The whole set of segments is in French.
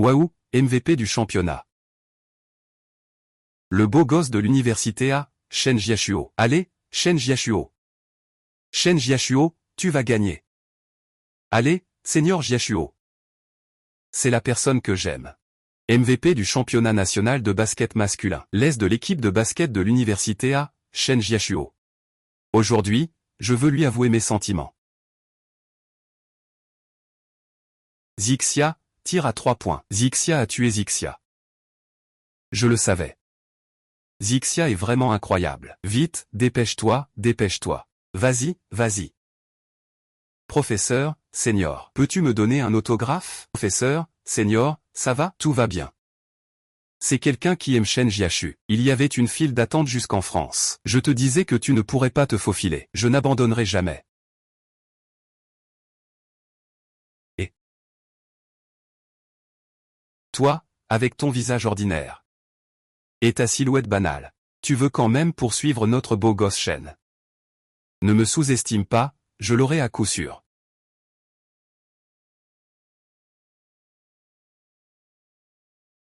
Waouh, MVP du championnat. Le beau gosse de l'université A, Shen Jiashuo. Allez, Shen Jiashuo. Shen Jiashuo, tu vas gagner. Allez, Senior Jiashuo. C'est la personne que j'aime. MVP du championnat national de basket masculin. L'aise de l'équipe de basket de l'université A, Shen Jiashuo. Aujourd'hui, je veux lui avouer mes sentiments. Zixia, tire à 3 points. Zixia a tué Zixia. Je le savais. Zixia est vraiment incroyable. Vite, dépêche-toi, dépêche-toi. Vas-y, vas-y. Professeur, senior, peux-tu me donner un autographe? Professeur, senior, ça va? Tout va bien. C'est quelqu'un qui aime Shen Jiashu. Il y avait une file d'attente jusqu'en France. Je te disais que tu ne pourrais pas te faufiler. Je n'abandonnerai jamais. Et toi, avec ton visage ordinaire et ta silhouette banale, tu veux quand même poursuivre notre beau gosse Shen. Ne me sous-estime pas, je l'aurai à coup sûr.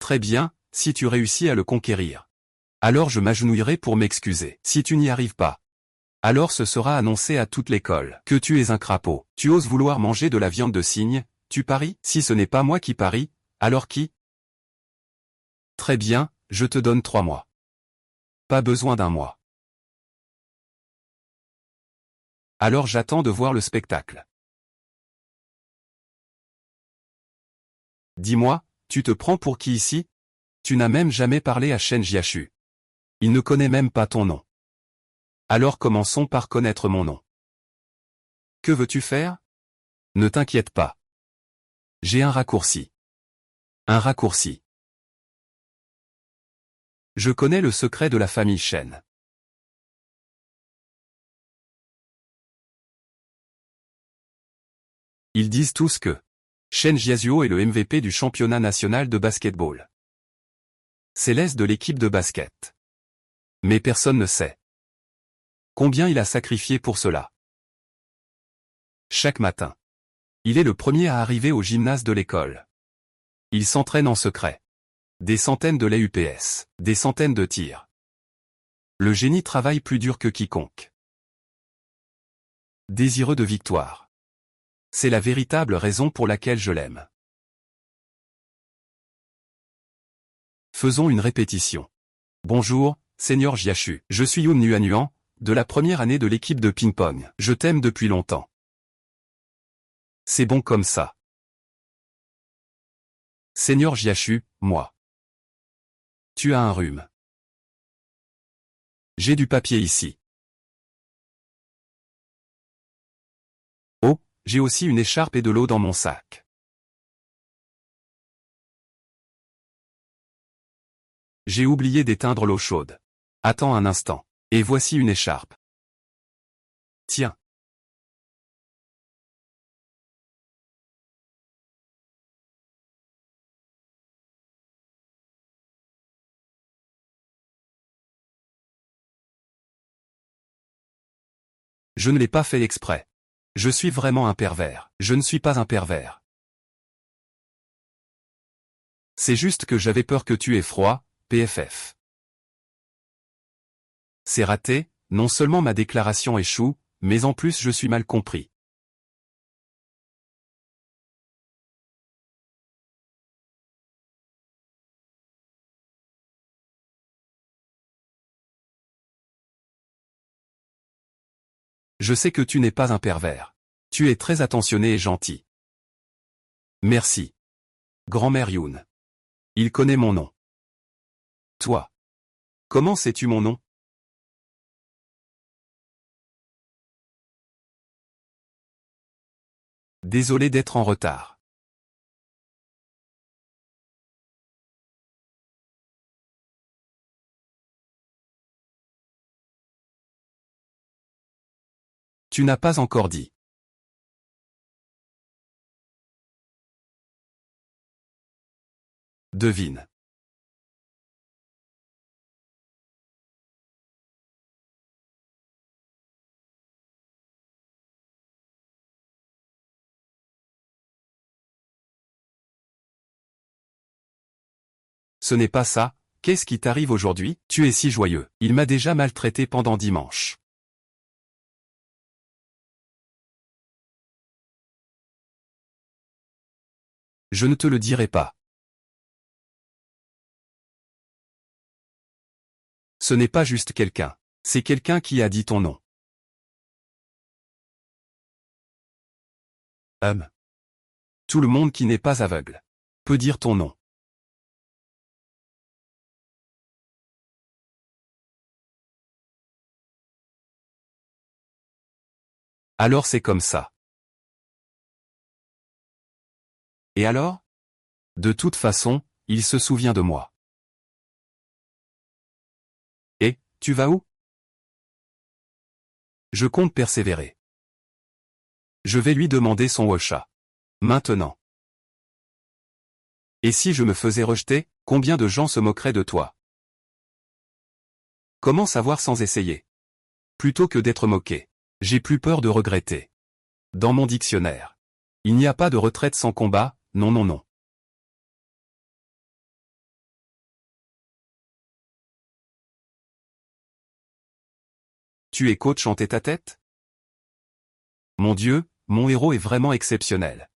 Très bien, si tu réussis à le conquérir. Alors je m'agenouillerai pour m'excuser. Si tu n'y arrives pas, alors ce sera annoncé à toute l'école que tu es un crapaud. Tu oses vouloir manger de la viande de cygne, tu paries? Si ce n'est pas moi qui parie, alors qui? Très bien, je te donne 3 mois. Pas besoin d'un mois. Alors j'attends de voir le spectacle. Dis-moi, tu te prends pour qui ici? Tu n'as même jamais parlé à Shen Jiashu. Il ne connaît même pas ton nom. Alors commençons par connaître mon nom. Que veux-tu faire? Ne t'inquiète pas. J'ai un raccourci. Un raccourci. Je connais le secret de la famille Shen. Ils disent tous que Shen Jiashuo est le MVP du championnat national de basketball. C'est l'aise de l'équipe de basket. Mais personne ne sait combien il a sacrifié pour cela. Chaque matin, il est le premier à arriver au gymnase de l'école. Il s'entraîne en secret. Des centaines de l'UPS, des centaines de tirs. Le génie travaille plus dur que quiconque. Désireux de victoire. C'est la véritable raison pour laquelle je l'aime. Faisons une répétition. Bonjour, Senior Jiashu. Je suis Yoon Nuanuan, de la première année de l'équipe de ping-pong. Je t'aime depuis longtemps. C'est bon comme ça. Senior Jiashu, moi. Tu as un rhume. J'ai du papier ici. Oh, j'ai aussi une écharpe et de l'eau dans mon sac. J'ai oublié d'éteindre l'eau chaude. Attends un instant. Et voici une écharpe. Tiens. Je ne l'ai pas fait exprès. Je suis vraiment un pervers. Je ne suis pas un pervers. C'est juste que j'avais peur que tu aies froid, PFF. C'est raté, non seulement ma déclaration échoue, mais en plus je suis mal compris. Je sais que tu n'es pas un pervers. Tu es très attentionné et gentil. Merci. Grand-mère Yoon. Il connaît mon nom. Toi. Comment sais-tu mon nom? Désolé d'être en retard. Tu n'as pas encore dit. Devine. ce n'est pas ça, qu'est-ce qui t'arrive aujourd'hui? Tu es si joyeux. Il m'a déjà maltraité pendant dimanche. Je ne te le dirai pas. Ce n'est pas juste quelqu'un. C'est quelqu'un qui a dit ton nom. Tout le monde qui n'est pas aveugle peut dire ton nom. Alors c'est comme ça. Et alors? De toute façon, il se souvient de moi. Et, tu vas où? Je compte persévérer. Je vais lui demander son Ocha. Maintenant. Et si je me faisais rejeter, combien de gens se moqueraient de toi? Comment savoir sans essayer? Plutôt que d'être moqué. J'ai plus peur de regretter. Dans mon dictionnaire. Il n'y a pas de retraite sans combat, non non non. Tu es coach en tête-à-tête? Mon Dieu, mon héros est vraiment exceptionnel.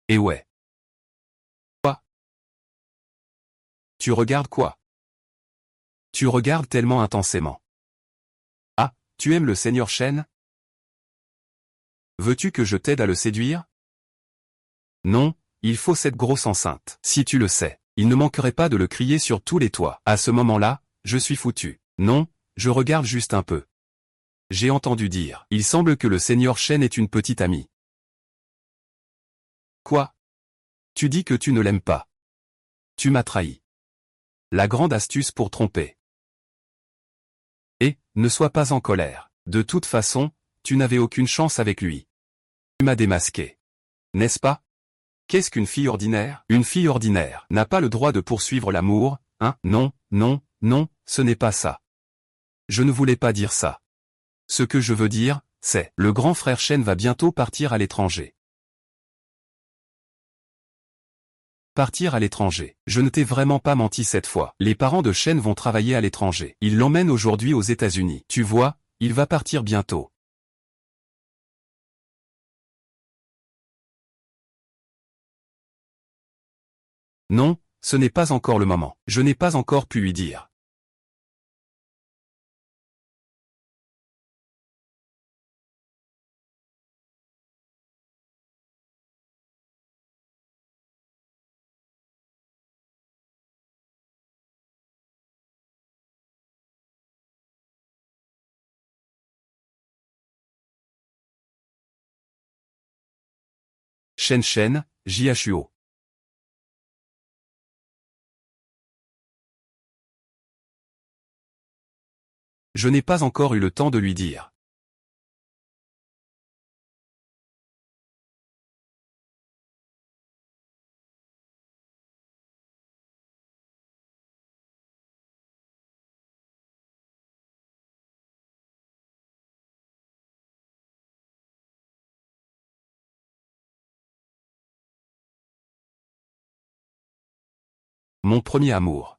Et ouais. Quoi? Tu regardes quoi? Tu regardes tellement intensément. Ah, tu aimes le Seigneur Shen? Veux-tu que je t'aide à le séduire? Non, il faut cette grosse enceinte. Si tu le sais, il ne manquerait pas de le crier sur tous les toits. À ce moment-là, je suis foutu. Non, je regarde juste un peu. J'ai entendu dire. Il semble que le Seigneur Shen est une petite amie. Quoi? Tu dis que tu ne l'aimes pas. Tu m'as trahi. La grande astuce pour tromper. Et, ne sois pas en colère. De toute façon, tu n'avais aucune chance avec lui. Tu m'as démasqué. N'est-ce pas? Qu'est-ce qu'une fille ordinaire? Une fille ordinaire n'a pas le droit de poursuivre l'amour, hein? Non, non, non, ce n'est pas ça. Je ne voulais pas dire ça. Ce que je veux dire, c'est, le grand frère Shen va bientôt partir à l'étranger. Partir à l'étranger. Je ne t'ai vraiment pas menti cette fois. Les parents de Shen vont travailler à l'étranger. Ils l'emmènent aujourd'hui aux États-Unis. Tu vois, il va partir bientôt. Non, ce n'est pas encore le moment. Je n'ai pas encore pu lui dire. Shen, JHUO. Je n'ai pas encore eu le temps de lui dire. Mon premier amour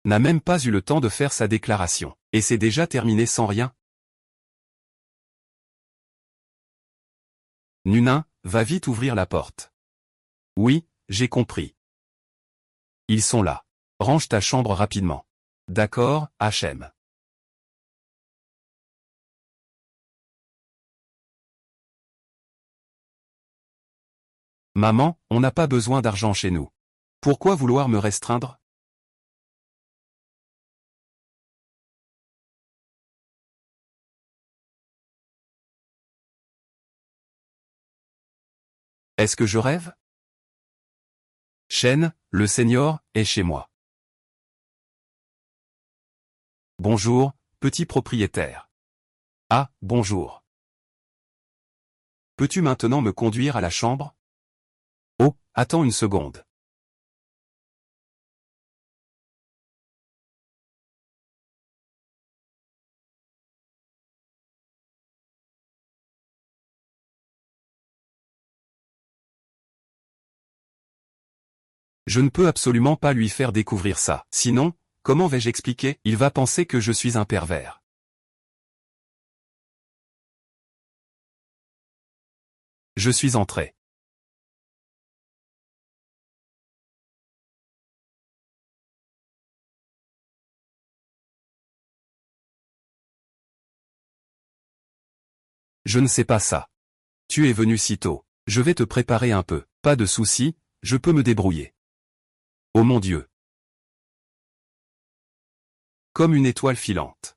n'a même pas eu le temps de faire sa déclaration. Et c'est déjà terminé sans rien? Nunin, va vite ouvrir la porte. Oui, j'ai compris. Ils sont là. Range ta chambre rapidement. D'accord, HM. Maman, on n'a pas besoin d'argent chez nous. Pourquoi vouloir me restreindre? Est-ce que je rêve? Shen, le senior, est chez moi. Bonjour, petit propriétaire. Ah, bonjour. Peux-tu maintenant me conduire à la chambre? Oh, attends une seconde. Je ne peux absolument pas lui faire découvrir ça. Sinon, comment vais-je expliquer? Il va penser que je suis un pervers. Je suis entré. Je ne sais pas ça. Tu es venu si tôt. Je vais te préparer un peu. Pas de souci, je peux me débrouiller. Oh mon Dieu. Comme une étoile filante.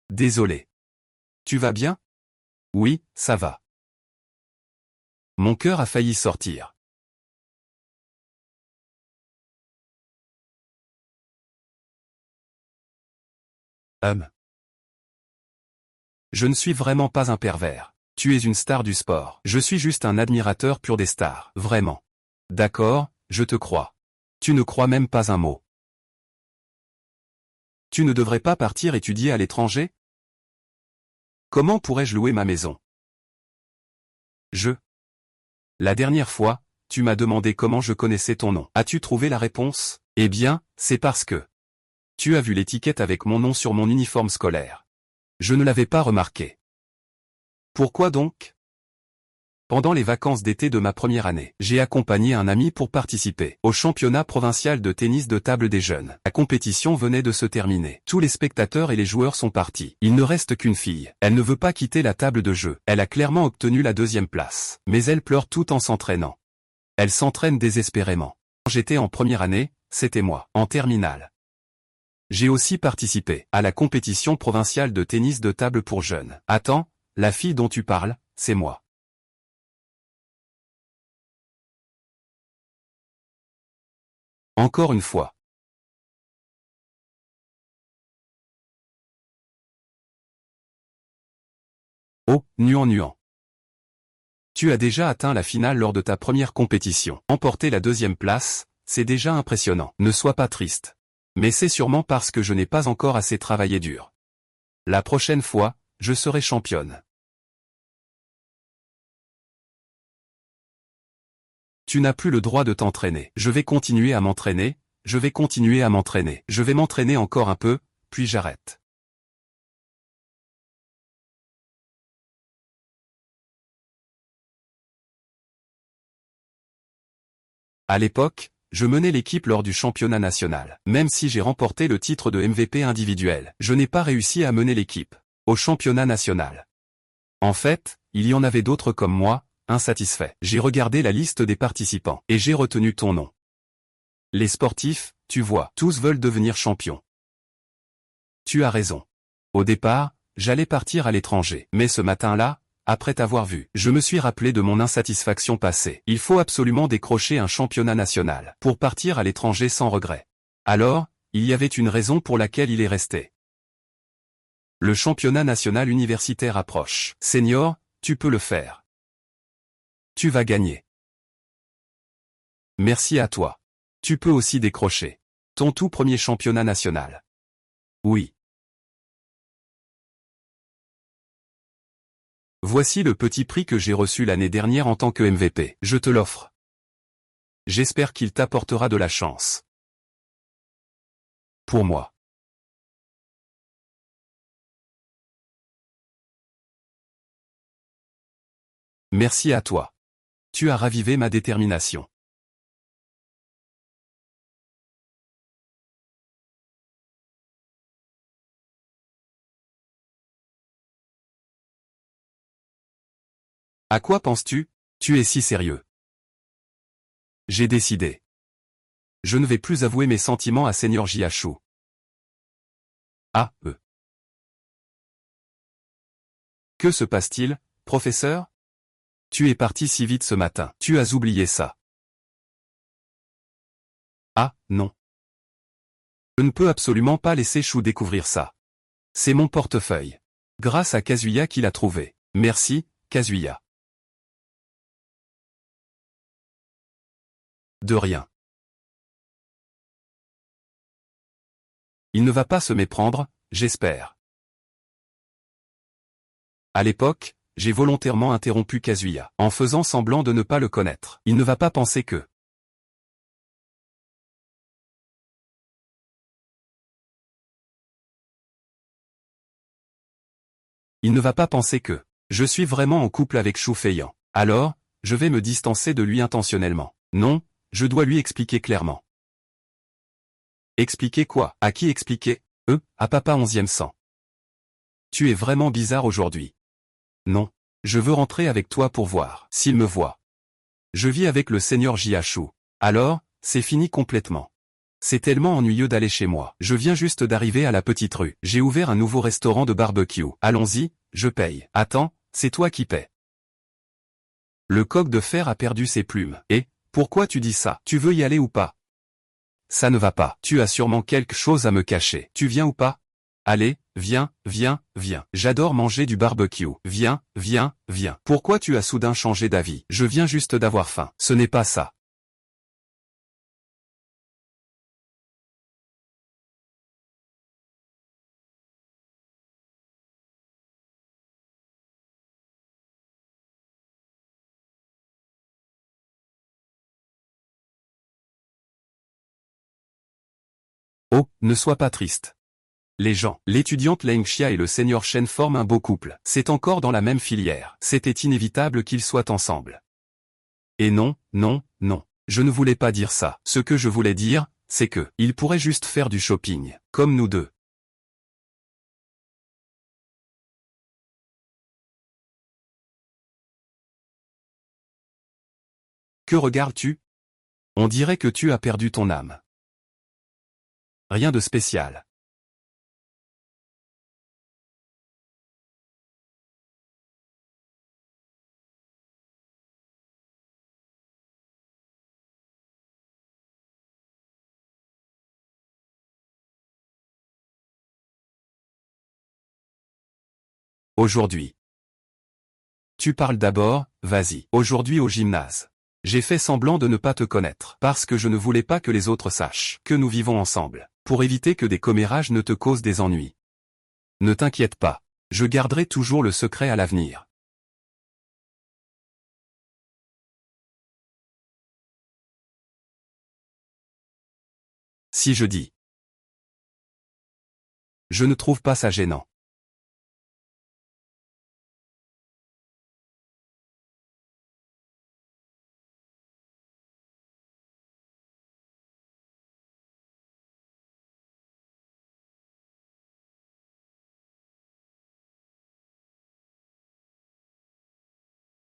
Désolé. Tu vas bien? Oui, ça va. Mon cœur a failli sortir. Je ne suis vraiment pas un pervers. Tu es une star du sport. Je suis juste un admirateur pur des stars. Vraiment. D'accord, je te crois. Tu ne crois même pas un mot. Tu ne devrais pas partir étudier à l'étranger? Comment pourrais-je louer ma maison? La dernière fois, tu m'as demandé comment je connaissais ton nom. As-tu trouvé la réponse? Eh bien, c'est parce que tu as vu l'étiquette avec mon nom sur mon uniforme scolaire. Je ne l'avais pas remarqué. Pourquoi donc? Pendant les vacances d'été de ma première année, j'ai accompagné un ami pour participer au championnat provincial de tennis de table des jeunes. La compétition venait de se terminer. Tous les spectateurs et les joueurs sont partis. Il ne reste qu'une fille. Elle ne veut pas quitter la table de jeu. Elle a clairement obtenu la 2e place. Mais elle pleure tout en s'entraînant. Elle s'entraîne désespérément. Quand j'étais en première année, c'était moi, en terminale. J'ai aussi participé à la compétition provinciale de tennis de table pour jeunes. Attends, la fille dont tu parles, c'est moi. Encore une fois. Oh, nuant. Tu as déjà atteint la finale lors de ta première compétition. Emporter la 2e place, c'est déjà impressionnant. Ne sois pas triste. Mais c'est sûrement parce que je n'ai pas encore assez travaillé dur. La prochaine fois, je serai championne. Tu n'as plus le droit de t'entraîner. Je vais continuer à m'entraîner, je vais continuer à m'entraîner. Je vais m'entraîner encore un peu, puis j'arrête. À l'époque, je menais l'équipe lors du championnat national. Même si j'ai remporté le titre de MVP individuel, je n'ai pas réussi à mener l'équipe au championnat national. En fait, il y en avait d'autres comme moi, insatisfaits. J'ai regardé la liste des participants et j'ai retenu ton nom. Les sportifs, tu vois, tous veulent devenir champions. Tu as raison. Au départ, j'allais partir à l'étranger. Mais ce matin-là, après t'avoir vu, je me suis rappelé de mon insatisfaction passée. Il faut absolument décrocher un championnat national pour partir à l'étranger sans regret. Alors, il y avait une raison pour laquelle il est resté. Le championnat national universitaire approche. Senior, tu peux le faire. Tu vas gagner. Merci à toi. Tu peux aussi décrocher ton tout premier championnat national. Oui. Voici le petit prix que j'ai reçu l'année dernière en tant que MVP. Je te l'offre. J'espère qu'il t'apportera de la chance. Pour moi. Merci à toi. Tu as ravivé ma détermination. À quoi penses-tu? Tu es si sérieux. J'ai décidé. Je ne vais plus avouer mes sentiments à Seigneur Jiachou. Ah, Que se passe-t-il, professeur? Tu es parti si vite ce matin. Tu as oublié ça. Ah, non. Je ne peux absolument pas laisser Chou découvrir ça. C'est mon portefeuille. Grâce à Kazuya qui l'a trouvé. Merci, Kazuya. De rien. Il ne va pas se méprendre, j'espère. À l'époque, j'ai volontairement interrompu Kazuya, en faisant semblant de ne pas le connaître. Il ne va pas penser que... Il ne va pas penser que... Je suis vraiment en couple avec Shu Feiyan. Alors, je vais me distancer de lui intentionnellement. Non, je dois lui expliquer clairement. Expliquer quoi? À qui expliquer? À papa 11e sang. Tu es vraiment bizarre aujourd'hui. Non. Je veux rentrer avec toi pour voir s'il me voit. Je vis avec le seigneur Jiachu. Alors, c'est fini complètement. C'est tellement ennuyeux d'aller chez moi. Je viens juste d'arriver à la petite rue. J'ai ouvert un nouveau restaurant de barbecue. Allons-y, je paye. Attends, c'est toi qui paies. Le coq de fer a perdu ses plumes. Et, pourquoi tu dis ça? Tu veux y aller ou pas? Ça ne va pas. Tu as sûrement quelque chose à me cacher. Tu viens ou pas? Allez, viens, viens, viens. J'adore manger du barbecue. Viens, viens, viens. Pourquoi tu as soudain changé d'avis? Je viens juste d'avoir faim. Ce n'est pas ça. Oh, ne sois pas triste. Les gens, l'étudiante Leng Xia et le seigneur Shen forment un beau couple. C'est encore dans la même filière. C'était inévitable qu'ils soient ensemble. Et non, non, non. Je ne voulais pas dire ça. Ce que je voulais dire, c'est que, ils pourraient juste faire du shopping, comme nous deux. Que regardes-tu? On dirait que tu as perdu ton âme. Rien de spécial. Aujourd'hui. Tu parles d'abord, vas-y. Aujourd'hui au gymnase. J'ai fait semblant de ne pas te connaître, parce que je ne voulais pas que les autres sachent que nous vivons ensemble, pour éviter que des commérages ne te causent des ennuis. Ne t'inquiète pas. Je garderai toujours le secret à l'avenir. Si je dis. Je ne trouve pas ça gênant.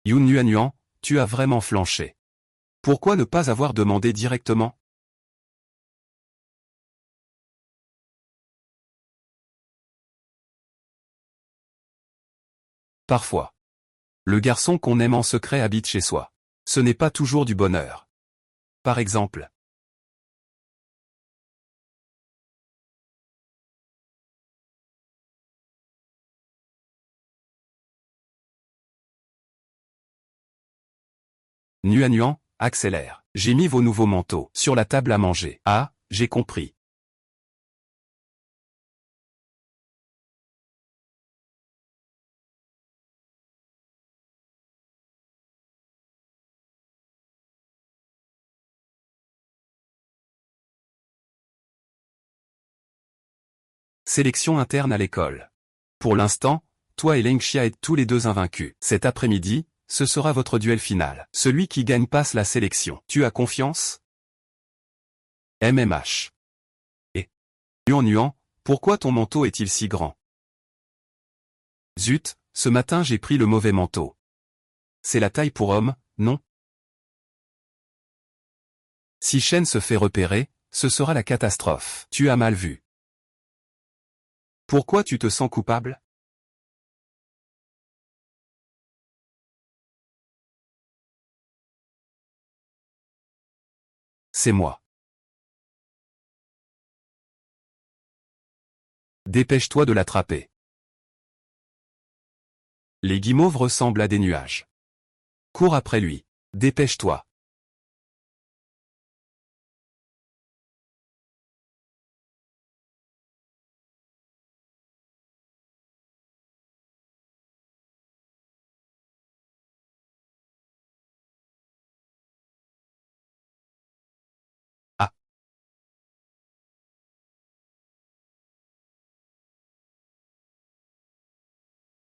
Yun Yuanyuan, tu as vraiment flanché. Pourquoi ne pas avoir demandé directement? Parfois. Le garçon qu'on aime en secret habite chez soi. Ce n'est pas toujours du bonheur. Par exemple. Nuanuan, accélère. J'ai mis vos nouveaux manteaux sur la table à manger. Ah, j'ai compris. Sélection interne à l'école. Pour l'instant, toi et Leng Xia êtes tous les deux invaincus. Cet après-midi, ce sera votre duel final. Celui qui gagne passe la sélection. Tu as confiance? MMH. Et Nuan, pourquoi ton manteau est-il si grand? Zut, ce matin j'ai pris le mauvais manteau. C'est la taille pour homme, non? Si Shen se fait repérer, ce sera la catastrophe. Tu as mal vu. Pourquoi tu te sens coupable? C'est moi. Dépêche-toi de l'attraper. Les guimauves ressemblent à des nuages. Cours après lui. Dépêche-toi. Ah,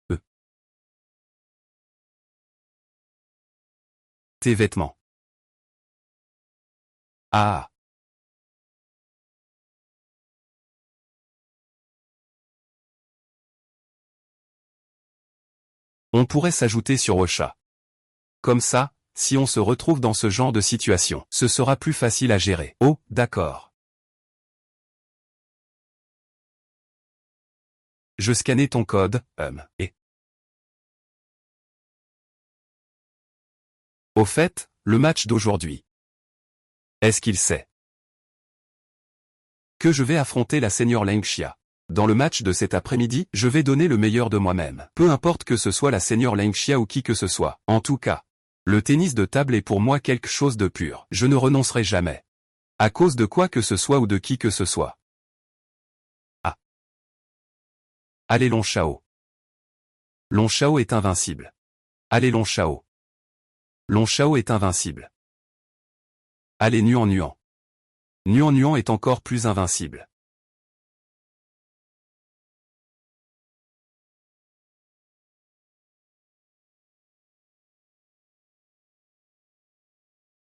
eux. Tes vêtements. Ah. On pourrait s'ajouter sur Ocha. Comme ça, si on se retrouve dans ce genre de situation, ce sera plus facile à gérer. Oh, d'accord. Je scannais ton code, et... Au fait, le match d'aujourd'hui. Est-ce qu'il sait que je vais affronter la senior Lengxia? Dans le match de cet après-midi, je vais donner le meilleur de moi-même. Peu importe que ce soit la senior Lengxia ou qui que ce soit. En tout cas, le tennis de table est pour moi quelque chose de pur. Je ne renoncerai jamais. À cause de quoi que ce soit ou de qui que ce soit. Ah. Allez Long Shao. Long Shao est invincible. Allez Long Shao. Long Shao est invincible. Allez Nuan Nuan. Nuan Nuan est encore plus invincible.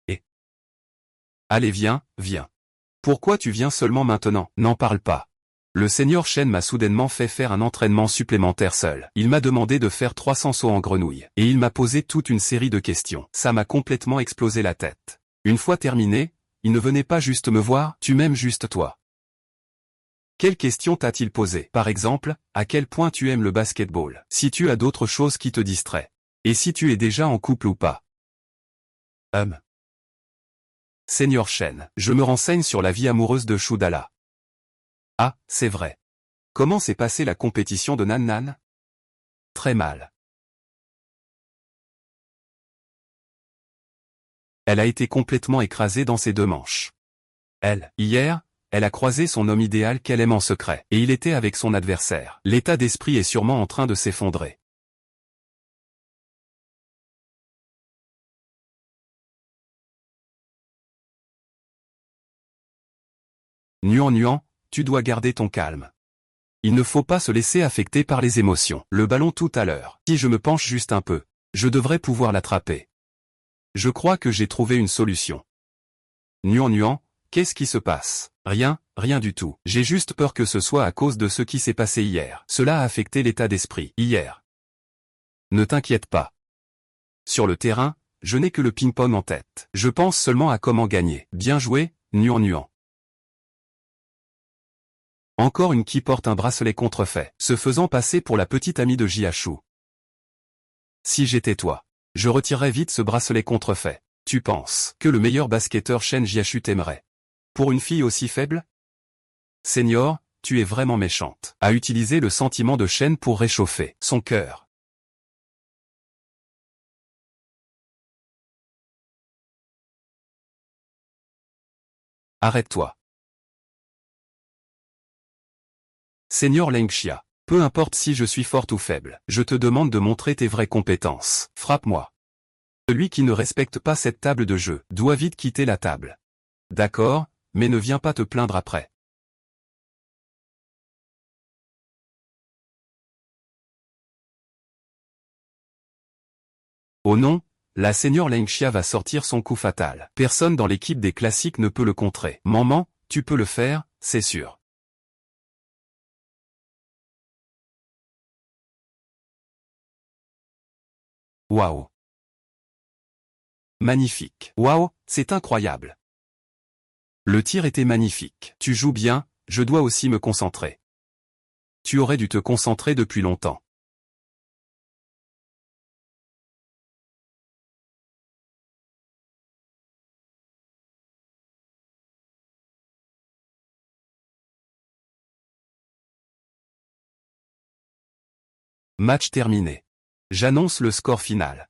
Et... Allez viens, viens. Pourquoi tu viens seulement maintenant? N'en parle pas. Le seigneur Shen m'a soudainement fait faire un entraînement supplémentaire seul. Il m'a demandé de faire 300 sauts en grenouille. Et il m'a posé toute une série de questions. Ça m'a complètement explosé la tête. Une fois terminé, il ne venait pas juste me voir, tu m'aimes juste toi. Quelles questions t'a-t-il posé? Par exemple, à quel point tu aimes le basketball? Si tu as d'autres choses qui te distraient. Et si tu es déjà en couple ou pas? Seigneur Shen, je me renseigne sur la vie amoureuse de Shudala. Ah, c'est vrai. Comment s'est passée la compétition de Nan Nan? Très mal. Elle a été complètement écrasée dans ses deux manches. Hier, elle a croisé son homme idéal qu'elle aime en secret, et il était avec son adversaire. L'état d'esprit est sûrement en train de s'effondrer. Nuan Nuan, tu dois garder ton calme. Il ne faut pas se laisser affecter par les émotions. Le ballon tout à l'heure. Si je me penche juste un peu, je devrais pouvoir l'attraper. Je crois que j'ai trouvé une solution. Nuan Nuan, qu'est-ce qui se passe? Rien, rien du tout. J'ai juste peur que ce soit à cause de ce qui s'est passé hier. Cela a affecté l'état d'esprit. Hier. Ne t'inquiète pas. Sur le terrain, je n'ai que le ping-pong en tête. Je pense seulement à comment gagner. Bien joué, Nuan Nuan. Encore une qui porte un bracelet contrefait, se faisant passer pour la petite amie de Jiachu. Si j'étais toi, je retirerais vite ce bracelet contrefait. Tu penses que le meilleur basketteur Shen Jiachu t'aimerait? Pour une fille aussi faible? Senior, tu es vraiment méchante. A utilisé le sentiment de Shen pour réchauffer son cœur. Arrête-toi. Senior Lengxia. Peu importe si je suis forte ou faible, je te demande de montrer tes vraies compétences. Frappe-moi. Celui qui ne respecte pas cette table de jeu doit vite quitter la table. D'accord, mais ne viens pas te plaindre après. Oh non, la senior Lengxia va sortir son coup fatal. Personne dans l'équipe des classiques ne peut le contrer. Maman, tu peux le faire, c'est sûr. Waouh. Magnifique. Waouh, c'est incroyable. Le tir était magnifique. Tu joues bien, je dois aussi me concentrer. Tu aurais dû te concentrer depuis longtemps. Match terminé. J'annonce le score final.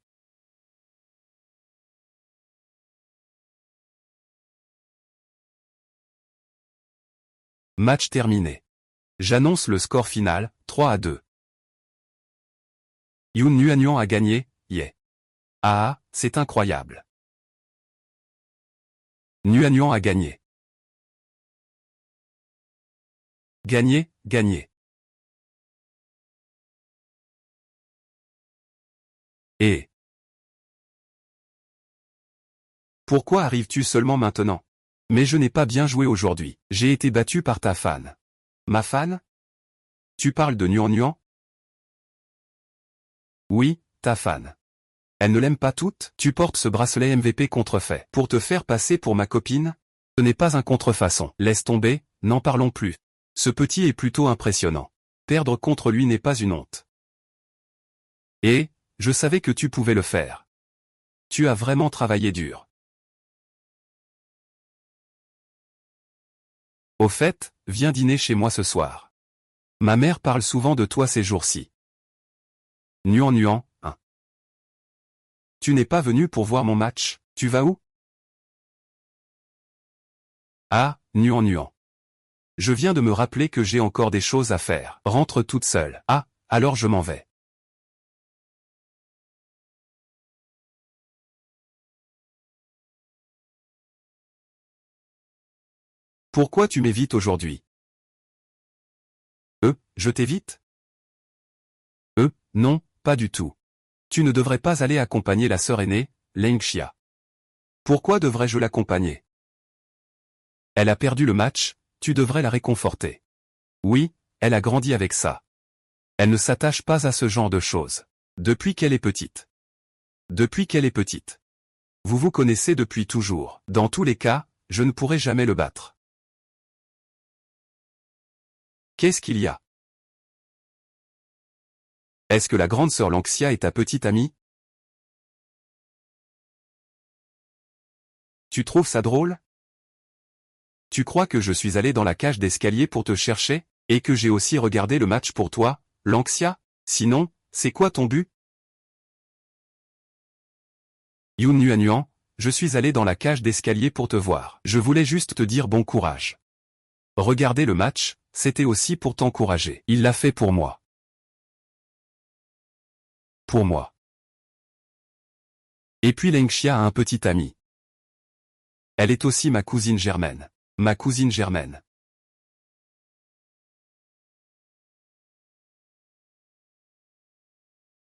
Match terminé. J'annonce le score final, 3-2. Yoon Nuanyuan a gagné, yeah. Ah, c'est incroyable. Nuanyuan a gagné. Gagné, gagné. Et pourquoi arrives-tu seulement maintenant? Mais je n'ai pas bien joué aujourd'hui. J'ai été battu par ta fan. Ma fan? Tu parles de Nuanyuan? Oui, ta fan. Elle ne l'aime pas toute? Tu portes ce bracelet MVP contrefait pour te faire passer pour ma copine? Ce n'est pas un contrefaçon. Laisse tomber, n'en parlons plus. Ce petit est plutôt impressionnant. Perdre contre lui n'est pas une honte. Et, je savais que tu pouvais le faire. Tu as vraiment travaillé dur. Au fait, viens dîner chez moi ce soir. Ma mère parle souvent de toi ces jours-ci. Nuanyuan, hein. Tu n'es pas venu pour voir mon match, tu vas où? Ah, Nuanyuan. Je viens de me rappeler que j'ai encore des choses à faire. Rentre toute seule. Ah, alors je m'en vais. Pourquoi tu m'évites aujourd'hui? Je t'évite? Non, pas du tout. Tu ne devrais pas aller accompagner la sœur aînée, Lengxia. Pourquoi devrais-je l'accompagner? Elle a perdu le match, tu devrais la réconforter. Oui, elle a grandi avec ça. Elle ne s'attache pas à ce genre de choses. Depuis qu'elle est petite. Depuis qu'elle est petite. Vous vous connaissez depuis toujours. Dans tous les cas, je ne pourrai jamais le battre. Qu'est-ce qu'il y a? Est-ce que la grande sœur Lengxia est ta petite amie? Tu trouves ça drôle? Tu crois que je suis allé dans la cage d'escalier pour te chercher, et que j'ai aussi regardé le match pour toi, Lengxia? Sinon, c'est quoi ton but? Yoon Nuanyuan, je suis allé dans la cage d'escalier pour te voir. Je voulais juste te dire bon courage. Regarder le match, c'était aussi pour t'encourager. Il l'a fait pour moi. Pour moi. Et puis Lengxia a un petit ami. Elle est aussi ma cousine germaine. Ma cousine germaine.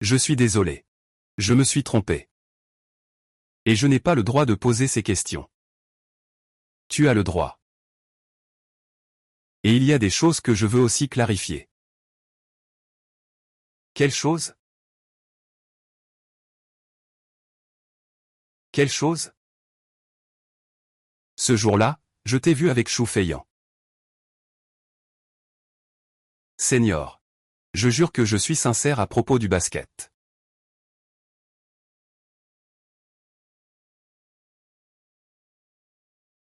Je suis désolé. Je me suis trompé. Et je n'ai pas le droit de poser ces questions. Tu as le droit. Et il y a des choses que je veux aussi clarifier. Quelle chose? Quelle chose? Ce jour-là, je t'ai vu avec Shu Feiyan. Senior. Je jure que je suis sincère à propos du basket.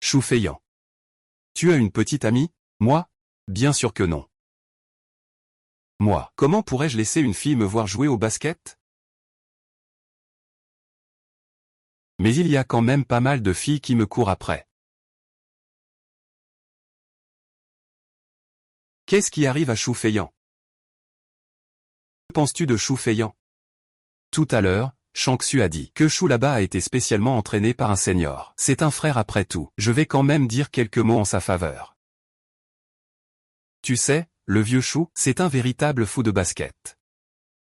Shu Feiyan. Tu as une petite amie? Moi? Bien sûr que non. Moi, comment pourrais-je laisser une fille me voir jouer au basket? Mais il y a quand même pas mal de filles qui me courent après. Qu'est-ce qui arrive à Shu Feiyan? Que penses-tu de Shu Feiyan? Tout à l'heure, Shang-Xu a dit que Shu là-bas a été spécialement entraîné par un senior. C'est un frère après tout. Je vais quand même dire quelques mots en sa faveur. Tu sais, le vieux Shu, c'est un véritable fou de basket.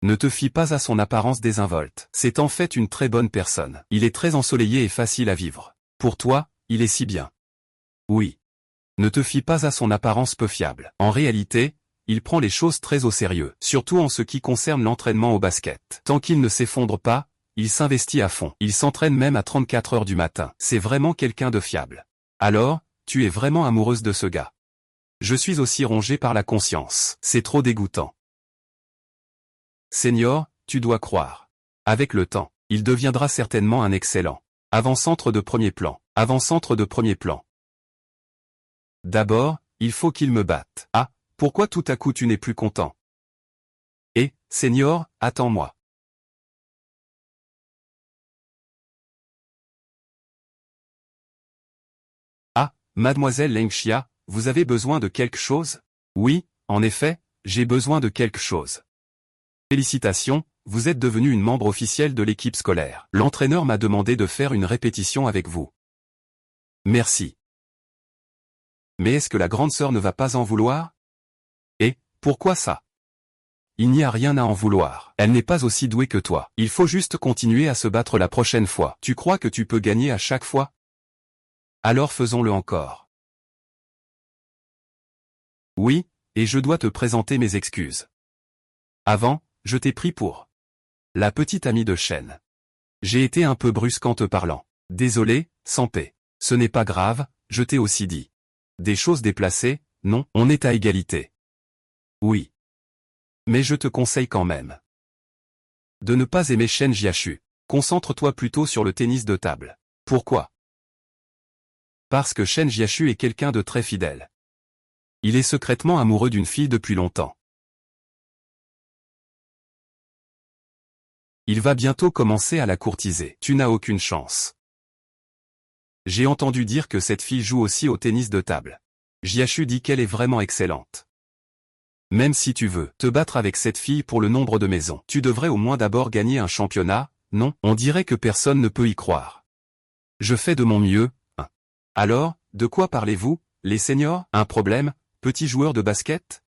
Ne te fie pas à son apparence désinvolte. C'est en fait une très bonne personne. Il est très ensoleillé et facile à vivre. Pour toi, il est si bien. Oui. Ne te fie pas à son apparence peu fiable. En réalité, il prend les choses très au sérieux, surtout en ce qui concerne l'entraînement au basket. Tant qu'il ne s'effondre pas, il s'investit à fond. Il s'entraîne même à 34 heures du matin. C'est vraiment quelqu'un de fiable. Alors, tu es vraiment amoureuse de ce gars. Je suis aussi rongé par la conscience. C'est trop dégoûtant. Senior, tu dois croire. Avec le temps, il deviendra certainement un excellent avant-centre de premier plan. Avant-centre de premier plan. D'abord, il faut qu'il me batte. Ah, pourquoi tout à coup tu n'es plus content? Senior, attends-moi. Mademoiselle Lengxia, vous avez besoin de quelque chose? Oui, en effet, j'ai besoin de quelque chose. Félicitations, vous êtes devenu une membre officielle de l'équipe scolaire. L'entraîneur m'a demandé de faire une répétition avec vous. Merci. Mais est-ce que la grande sœur ne va pas en vouloir? Et, pourquoi ça? Il n'y a rien à en vouloir. Elle n'est pas aussi douée que toi. Il faut juste continuer à se battre la prochaine fois. Tu crois que tu peux gagner à chaque fois? Alors faisons-le encore. Oui, et je dois te présenter mes excuses. Avant, je t'ai pris pour la petite amie de Shen. J'ai été un peu brusque en te parlant. Désolé, sans paix. Ce n'est pas grave, je t'ai aussi dit. Des choses déplacées, non, on est à égalité. Oui. Mais je te conseille quand même de ne pas aimer Shen Jiaxu. Concentre-toi plutôt sur le tennis de table. Pourquoi? Parce que Shen Jiaxu est quelqu'un de très fidèle. Il est secrètement amoureux d'une fille depuis longtemps. Il va bientôt commencer à la courtiser. Tu n'as aucune chance. J'ai entendu dire que cette fille joue aussi au tennis de table. Jiaxu dit qu'elle est vraiment excellente. Même si tu veux te battre avec cette fille pour le nombre de maisons, tu devrais au moins d'abord gagner un championnat, non? On dirait que personne ne peut y croire. Je fais de mon mieux, hein. Alors, de quoi parlez-vous, les seniors? Un problème, petit joueur de basket?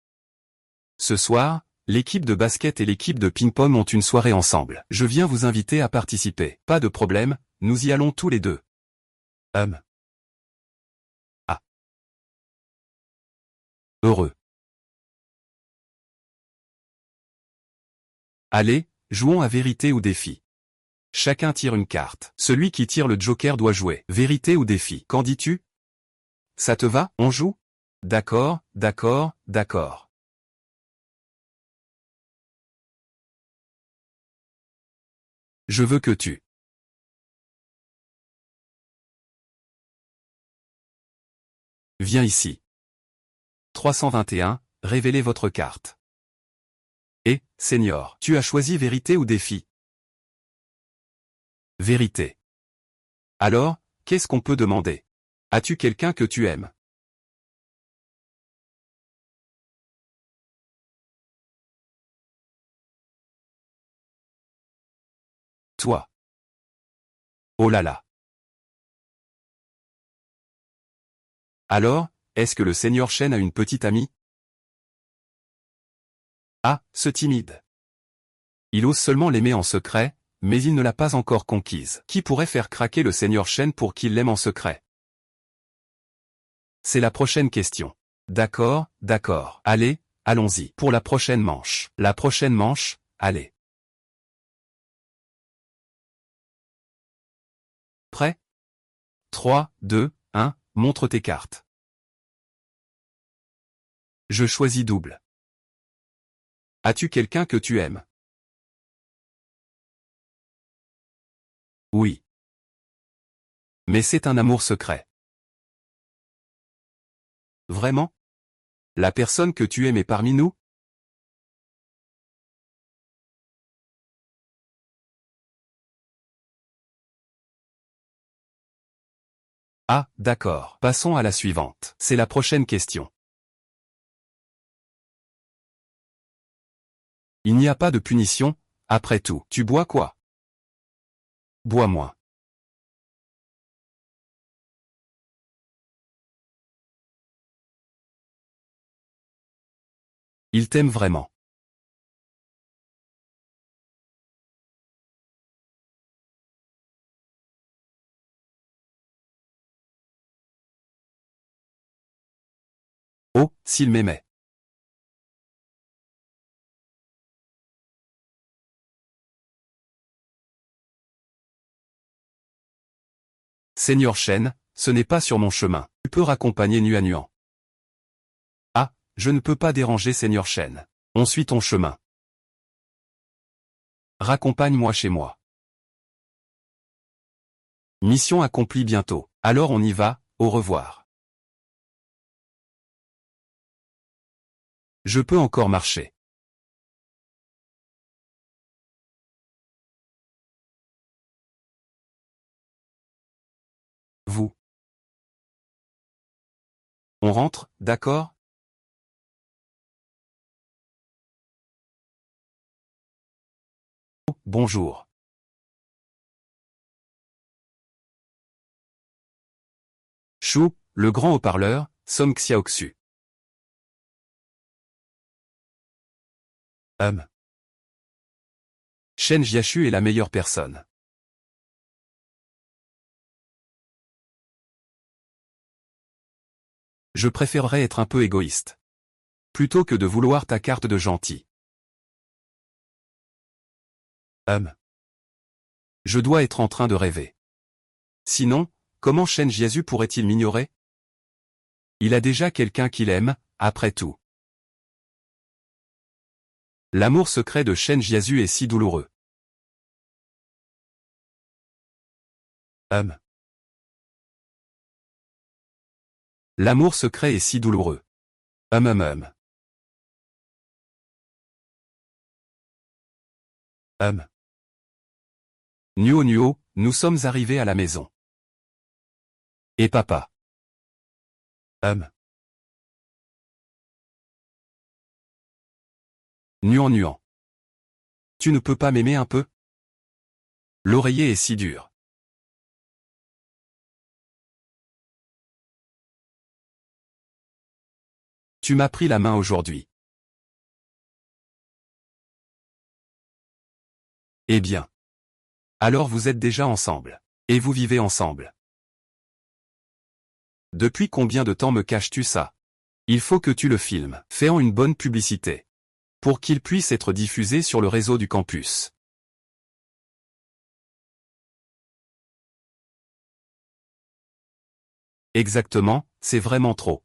Ce soir, l'équipe de basket et l'équipe de ping-pong ont une soirée ensemble. Je viens vous inviter à participer. Pas de problème, nous y allons tous les deux. Ah. Heureux. Allez, jouons à vérité ou défi. Chacun tire une carte. Celui qui tire le joker doit jouer. Vérité ou défi. Qu'en dis-tu? Ça te va? On joue? D'accord, d'accord, d'accord. Je veux que tu. Viens ici. 321, révélez votre carte. Et, senior, tu as choisi vérité ou défi? Vérité. Alors, qu'est-ce qu'on peut demander? As-tu quelqu'un que tu aimes? Toi. Oh là là. Alors, est-ce que le seigneur Shen a une petite amie? Ah, ce timide. Il ose seulement l'aimer en secret, mais il ne l'a pas encore conquise. Qui pourrait faire craquer le seigneur Shen pour qu'il l'aime en secret? C'est la prochaine question. D'accord, d'accord. Allez, allons-y. Pour la prochaine manche. La prochaine manche, allez. Prêt? 3, 2, 1, montre tes cartes. Je choisis double. As-tu quelqu'un que tu aimes? Oui. Mais c'est un amour secret. Vraiment? La personne que tu aimes est parmi nous? Ah, d'accord. Passons à la suivante. C'est la prochaine question. Il n'y a pas de punition, après tout. Tu bois quoi? Bois moins. Il t'aime vraiment. Oh, s'il m'aimait. Seigneur Shen, ce n'est pas sur mon chemin. Tu peux raccompagner Nuan. Ah, je ne peux pas déranger Seigneur Shen. On suit ton chemin. Raccompagne-moi chez moi. Mission accomplie bientôt. Alors on y va, au revoir. Je peux encore marcher. Vous. On rentre, d'accord? Bonjour. Chou, le grand haut-parleur, Song Xiaoxu. Shen Jiashu est la meilleure personne. Je préférerais être un peu égoïste. Plutôt que de vouloir ta carte de gentil. Je dois être en train de rêver. Sinon, comment Shen Jiasu pourrait-il m'ignorer? Il a déjà quelqu'un qu'il aime, après tout. L'amour secret de Shen Jiasu est si douloureux. L'amour secret est si douloureux. Nuo Nuo, nous sommes arrivés à la maison. Et papa? Nuan Nuan. Tu ne peux pas m'aimer un peu? L'oreiller est si dur. Tu m'as pris la main aujourd'hui. Eh bien. Alors vous êtes déjà ensemble. Et vous vivez ensemble. Depuis combien de temps me caches-tu ça? Il faut que tu le filmes. Fais-en une bonne publicité. Pour qu'il puisse être diffusé sur le réseau du campus. Exactement, c'est vraiment trop.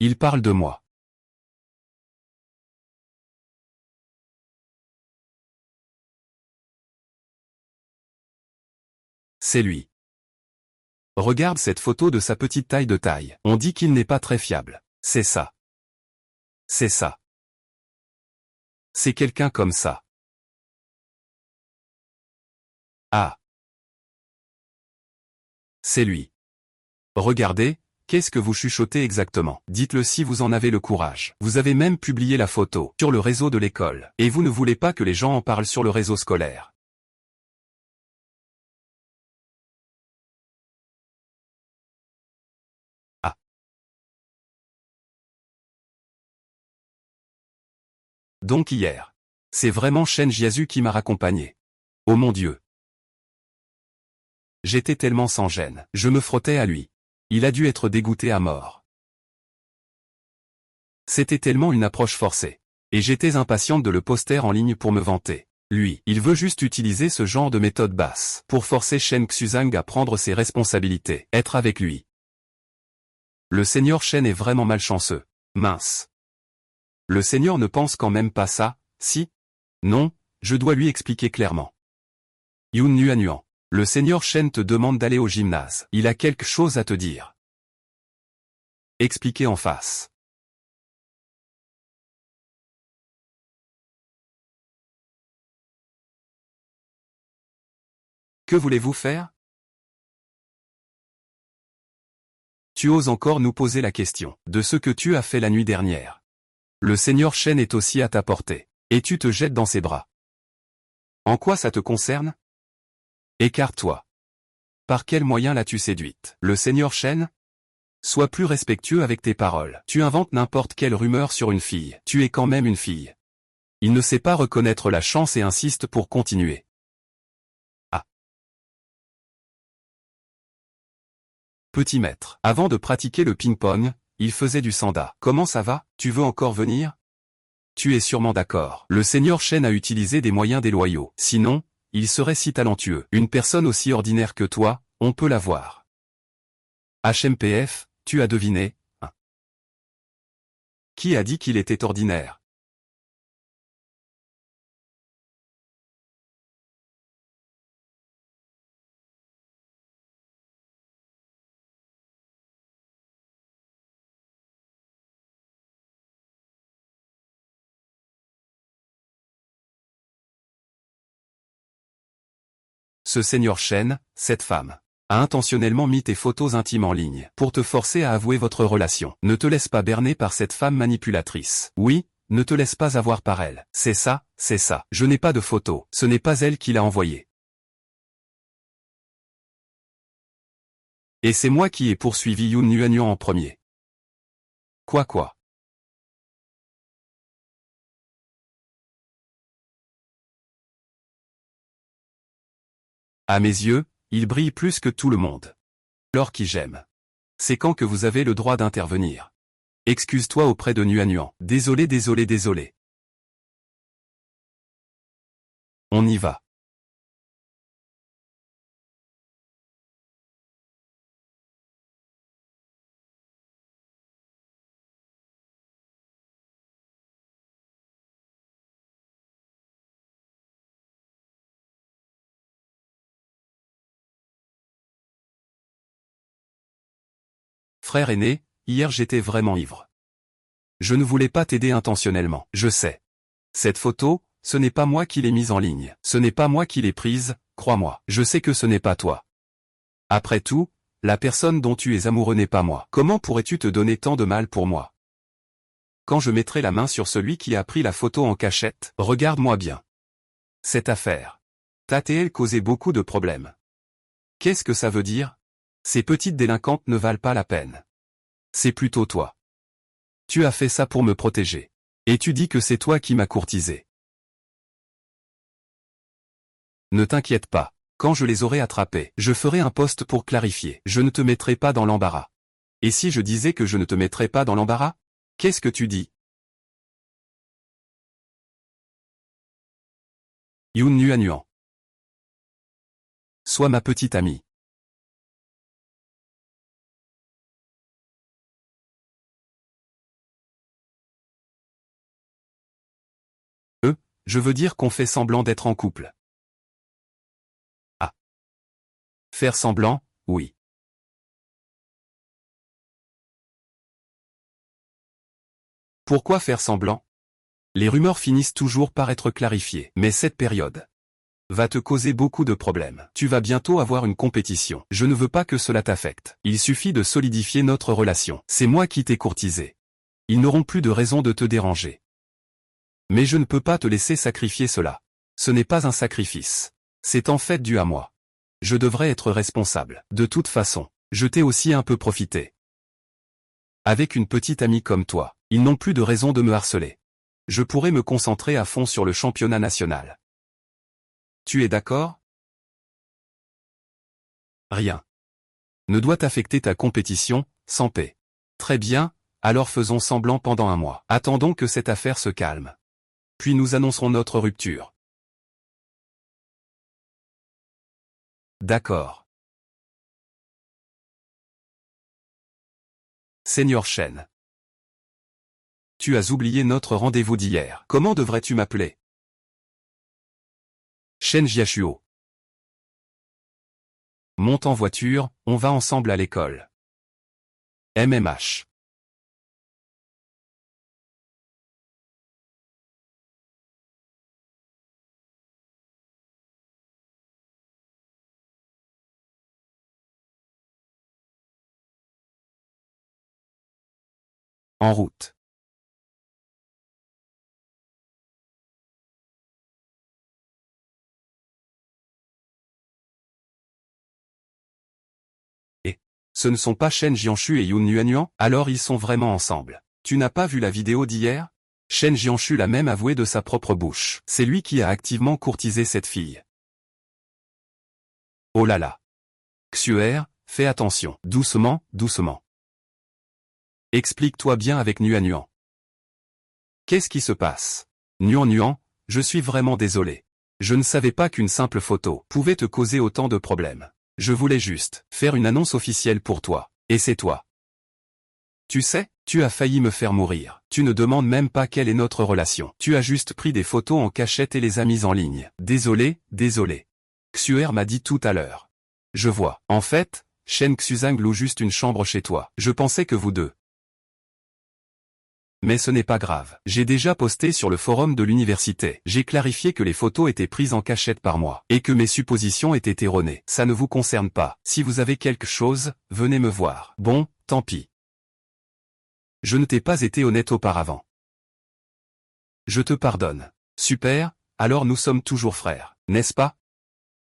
Il parle de moi. C'est lui. Regarde cette photo de sa petite taille de taille. On dit qu'il n'est pas très fiable. C'est ça. C'est ça. C'est quelqu'un comme ça. Ah. C'est lui. Regardez, qu'est-ce que vous chuchotez exactement? Dites-le si vous en avez le courage. Vous avez même publié la photo sur le réseau de l'école. Et vous ne voulez pas que les gens en parlent sur le réseau scolaire. Ah. Donc hier. C'est vraiment Shen Jiasu qui m'a raccompagné. Oh mon Dieu. J'étais tellement sans gêne. Je me frottais à lui. Il a dû être dégoûté à mort. C'était tellement une approche forcée. Et j'étais impatiente de le poster en ligne pour me vanter. Lui, il veut juste utiliser ce genre de méthode basse pour forcer Shen Xuzang à prendre ses responsabilités, être avec lui. Le seigneur Shen est vraiment malchanceux. Mince. Le seigneur ne pense quand même pas ça, si? Non, je dois lui expliquer clairement. Yun Nuanuan. Le seigneur Shen te demande d'aller au gymnase. Il a quelque chose à te dire. Expliquez en face. Que voulez-vous faire? Tu oses encore nous poser la question de ce que tu as fait la nuit dernière. Le seigneur Shen est aussi à ta portée. Et tu te jettes dans ses bras. En quoi ça te concerne? Écarte-toi. Par quel moyen l'as-tu séduite? Le seigneur Shen? Sois plus respectueux avec tes paroles. Tu inventes n'importe quelle rumeur sur une fille. Tu es quand même une fille. Il ne sait pas reconnaître la chance et insiste pour continuer. Ah. Petit maître. Avant de pratiquer le ping-pong, il faisait du sanda. Comment ça va? Tu veux encore venir? Tu es sûrement d'accord. Le seigneur Shen a utilisé des moyens déloyaux. Sinon, il serait si talentueux. Une personne aussi ordinaire que toi, on peut la voir. HMPF, tu as deviné, hein? Qui a dit qu'il était ordinaire? Ce seigneur Shen, cette femme. a intentionnellement mis tes photos intimes en ligne pour te forcer à avouer votre relation. Ne te laisse pas berner par cette femme manipulatrice. Oui, ne te laisse pas avoir par elle. C'est ça, c'est ça. Je n'ai pas de photos. Ce n'est pas elle qui l'a envoyé. Et c'est moi qui ai poursuivi Yoon Nuanyuan en premier. Quoi? À mes yeux, il brille plus que tout le monde. Alors qui j'aime. C'est quand que vous avez le droit d'intervenir. Excuse-toi auprès de Nuanyuan. Désolé. On y va. Frère aîné, hier j'étais vraiment ivre. Je ne voulais pas t'aider intentionnellement, je sais. Cette photo, ce n'est pas moi qui l'ai mise en ligne. Ce n'est pas moi qui l'ai prise, crois-moi. Je sais que ce n'est pas toi. Après tout, la personne dont tu es amoureux n'est pas moi. Comment pourrais-tu te donner tant de mal pour moi? Quand je mettrai la main sur celui qui a pris la photo en cachette, regarde-moi bien. Cette affaire. T'a-t-elle causé beaucoup de problèmes? Qu'est-ce que ça veut dire? Ces petites délinquantes ne valent pas la peine. C'est plutôt toi. Tu as fait ça pour me protéger. Et tu dis que c'est toi qui m'as courtisé. Ne t'inquiète pas. Quand je les aurai attrapés, je ferai un post pour clarifier. Je ne te mettrai pas dans l'embarras. Et si je disais que je ne te mettrais pas dans l'embarras? Qu'est-ce que tu dis? Yoon Nuanyuan. Sois ma petite amie. Je veux dire qu'on fait semblant d'être en couple. Ah. Faire semblant, oui. Pourquoi faire semblant? Les rumeurs finissent toujours par être clarifiées. Mais cette période va te causer beaucoup de problèmes. Tu vas bientôt avoir une compétition. Je ne veux pas que cela t'affecte. Il suffit de solidifier notre relation. C'est moi qui t'ai courtisé. Ils n'auront plus de raison de te déranger. Mais je ne peux pas te laisser sacrifier cela. Ce n'est pas un sacrifice. C'est en fait dû à moi. Je devrais être responsable. De toute façon, je t'ai aussi un peu profité. Avec une petite amie comme toi, ils n'ont plus de raison de me harceler. Je pourrais me concentrer à fond sur le championnat national. Tu es d'accord? Rien ne doit affecter ta compétition, sans paix. Très bien, alors faisons semblant pendant un mois. Attendons que cette affaire se calme. Puis nous annoncerons notre rupture. D'accord. Seigneur Shen. Tu as oublié notre rendez-vous d'hier. Comment devrais-tu m'appeler? Shen Jiashuo. Monte en voiture, on va ensemble à l'école. MMH. En route. Et ce ne sont pas Shen Jianshu et Yoon Nuanyuan? Alors ils sont vraiment ensemble. Tu n'as pas vu la vidéo d'hier? Shen Jianshu l'a même avoué de sa propre bouche. C'est lui qui a activement courtisé cette fille. Oh là là. Xuer, fais attention. Doucement. Explique-toi bien avec Nuanyuan. Qu'est-ce qui se passe? Nuanyuan, je suis vraiment désolé. Je ne savais pas qu'une simple photo pouvait te causer autant de problèmes. Je voulais juste faire une annonce officielle pour toi. Et c'est toi. Tu sais, tu as failli me faire mourir. Tu ne demandes même pas quelle est notre relation. Tu as juste pris des photos en cachette et les as mises en ligne. Désolé. Xuer m'a dit tout à l'heure. Je vois. En fait, Shen Xuzang loue juste une chambre chez toi. Je pensais que vous deux Mais ce n'est pas grave. J'ai déjà posté sur le forum de l'université. J'ai clarifié que les photos étaient prises en cachette par moi, et que mes suppositions étaient erronées. Ça ne vous concerne pas. Si vous avez quelque chose, venez me voir. Bon, tant pis. Je ne t'ai pas été honnête auparavant. Je te pardonne. Super, alors nous sommes toujours frères, n'est-ce pas?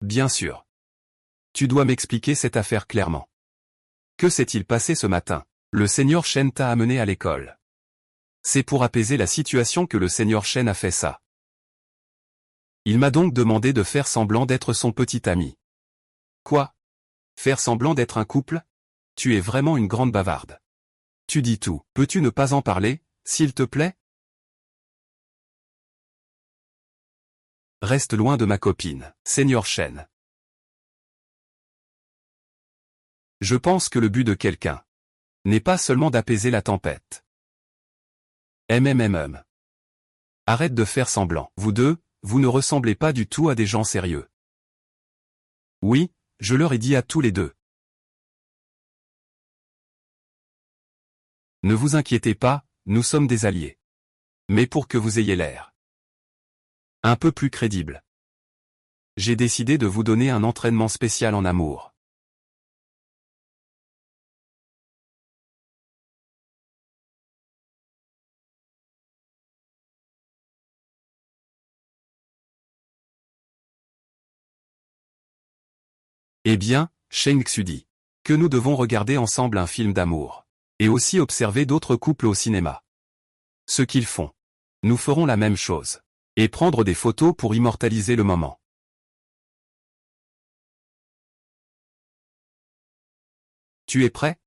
Bien sûr. Tu dois m'expliquer cette affaire clairement. Que s'est-il passé ce matin? Le seigneur Shen t'a amené à l'école. C'est pour apaiser la situation que le seigneur Shen a fait ça. Il m'a donc demandé de faire semblant d'être son petit ami. Quoi? Faire semblant d'être un couple? Tu es vraiment une grande bavarde. Tu dis tout. Peux-tu ne pas en parler, s'il te plaît? Reste loin de ma copine, seigneur Shen. Je pense que le but de quelqu'un n'est pas seulement d'apaiser la tempête. Arrête de faire semblant. Vous deux, vous ne ressemblez pas du tout à des gens sérieux. Oui, je leur ai dit à tous les deux. Ne vous inquiétez pas, nous sommes des alliés. Mais pour que vous ayez l'air un peu plus crédible, j'ai décidé de vous donner un entraînement spécial en amour. Eh bien, Sheng Xu dit que nous devons regarder ensemble un film d'amour. Et aussi observer d'autres couples au cinéma. Ce qu'ils font. Nous ferons la même chose. Et prendre des photos pour immortaliser le moment. Tu es prêt?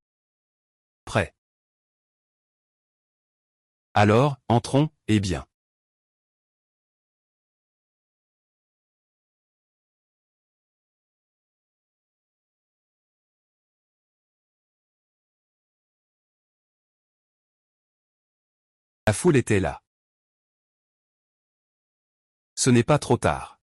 Prêt. Alors, entrons, eh bien. La foule était là. Ce n'est pas trop tard.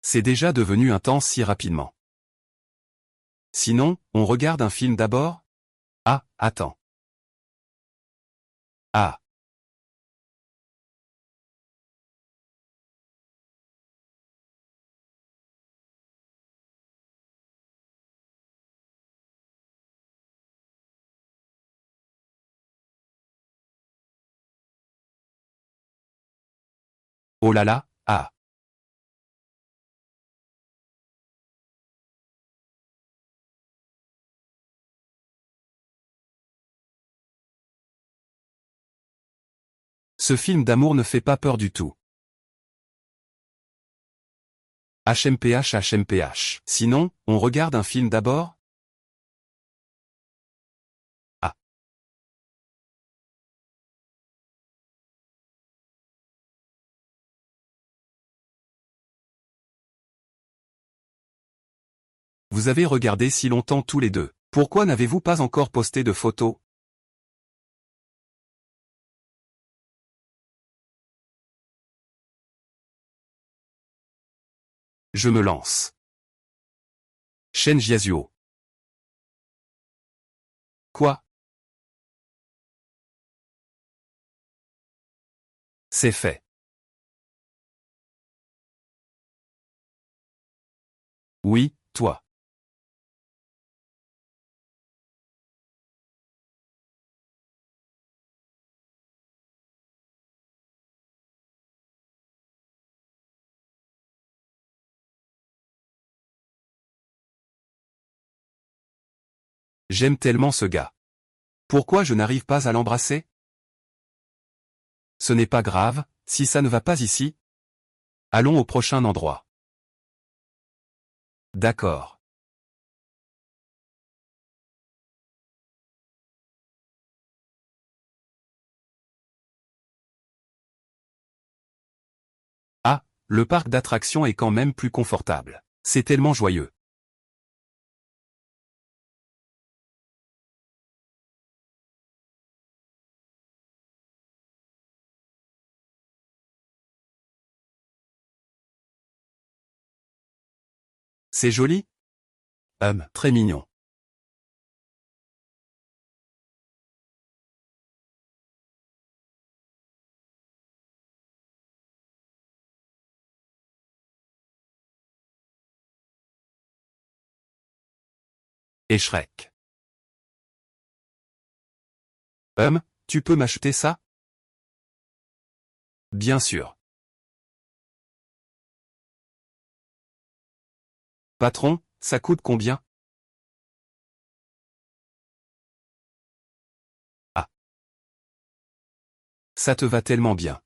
C'est déjà devenu intense si rapidement. Sinon, on regarde un film d'abord? Ah, attends. Ah. Oh là là, ah. Ce film d'amour ne fait pas peur du tout. HMPH. Sinon, on regarde un film d'abord? Ah. Vous avez regardé si longtemps tous les deux. Pourquoi n'avez-vous pas encore posté de photos? Je me lance. Shen Jiazuo. Quoi? C'est fait. Oui, toi. J'aime tellement ce gars. Pourquoi je n'arrive pas à l'embrasser? Ce n'est pas grave, si ça ne va pas ici. Allons au prochain endroit. D'accord. Ah, le parc d'attractions est quand même plus confortable. C'est tellement joyeux. C'est joli? Très mignon. Et Shrek. Tu peux m'acheter ça? Bien sûr. Patron, ça coûte combien? Ah. Ça te va tellement bien.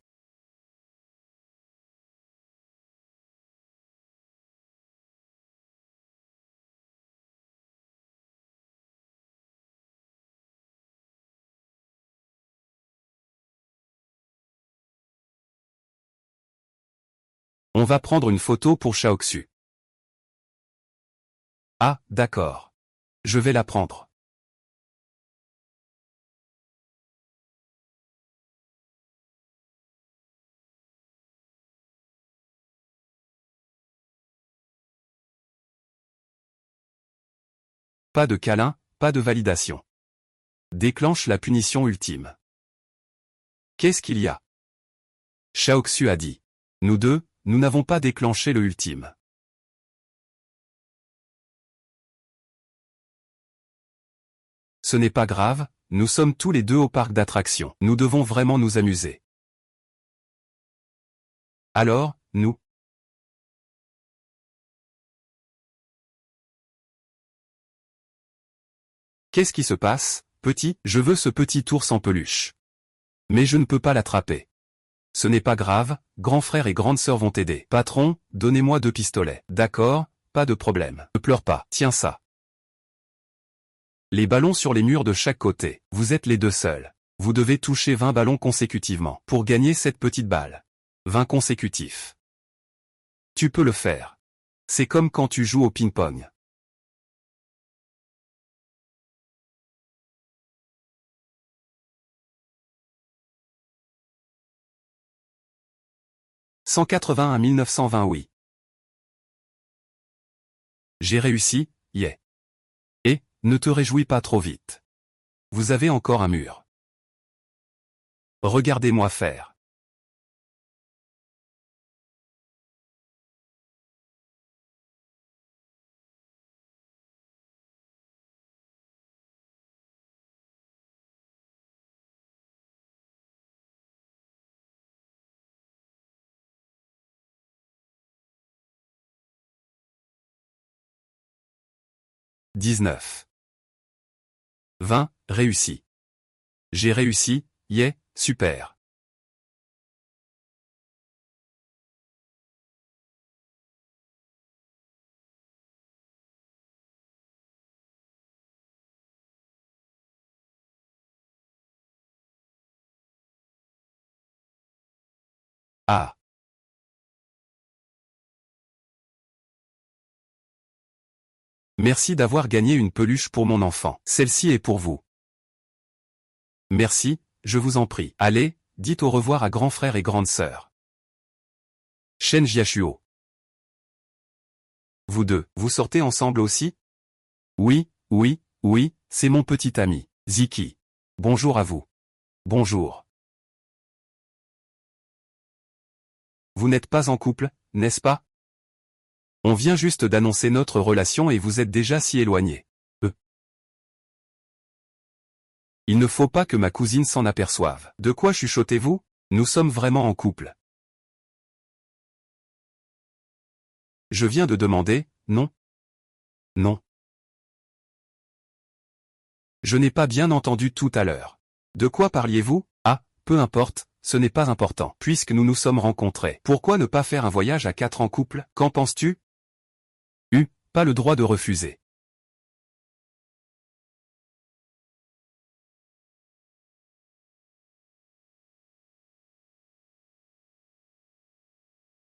On va prendre une photo pour Shaoxu. Ah, d'accord. Je vais la prendre. Pas de câlin, pas de validation. Déclenche la punition ultime. Qu'est-ce qu'il y a? Shaoxu a dit. Nous deux, nous n'avons pas déclenché le ultime. Ce n'est pas grave, nous sommes tous les deux au parc d'attractions. Nous devons vraiment nous amuser. Alors, nous? Qu'est-ce qui se passe, petit? Je veux ce petit ours en peluche. Mais je ne peux pas l'attraper. Ce n'est pas grave, grand frère et grande sœur vont t'aider. Patron, donnez-moi 2 pistolets. D'accord, pas de problème. Ne pleure pas, tiens ça. Les ballons sur les murs de chaque côté. Vous êtes les deux seuls. Vous devez toucher 20 ballons consécutivement pour gagner cette petite balle. 20 consécutifs. Tu peux le faire. C'est comme quand tu joues au ping-pong. « 181 1920 oui. J'ai réussi, yeah. Et, ne te réjouis pas trop vite. Vous avez encore un mur. Regardez-moi faire. « 19. 20, réussi. J'ai réussi, yeah, super. Ah. Merci d'avoir gagné une peluche pour mon enfant. Celle-ci est pour vous. Merci, je vous en prie. Allez, dites au revoir à grand frère et grande sœur. Shen Jiashuo. Vous deux, vous sortez ensemble aussi? Oui, oui, oui, c'est mon petit ami, Ziki. Bonjour à vous. Bonjour. Vous n'êtes pas en couple, n'est-ce pas? On vient juste d'annoncer notre relation et vous êtes déjà si éloignés. Il ne faut pas que ma cousine s'en aperçoive. De quoi chuchotez-vous? Nous sommes vraiment en couple. Je viens de demander, non? Non. Je n'ai pas bien entendu tout à l'heure. De quoi parliez-vous? Ah, peu importe, ce n'est pas important. Puisque nous nous sommes rencontrés, pourquoi ne pas faire un voyage à 4 en couple? Qu'en penses-tu? Pas le droit de refuser.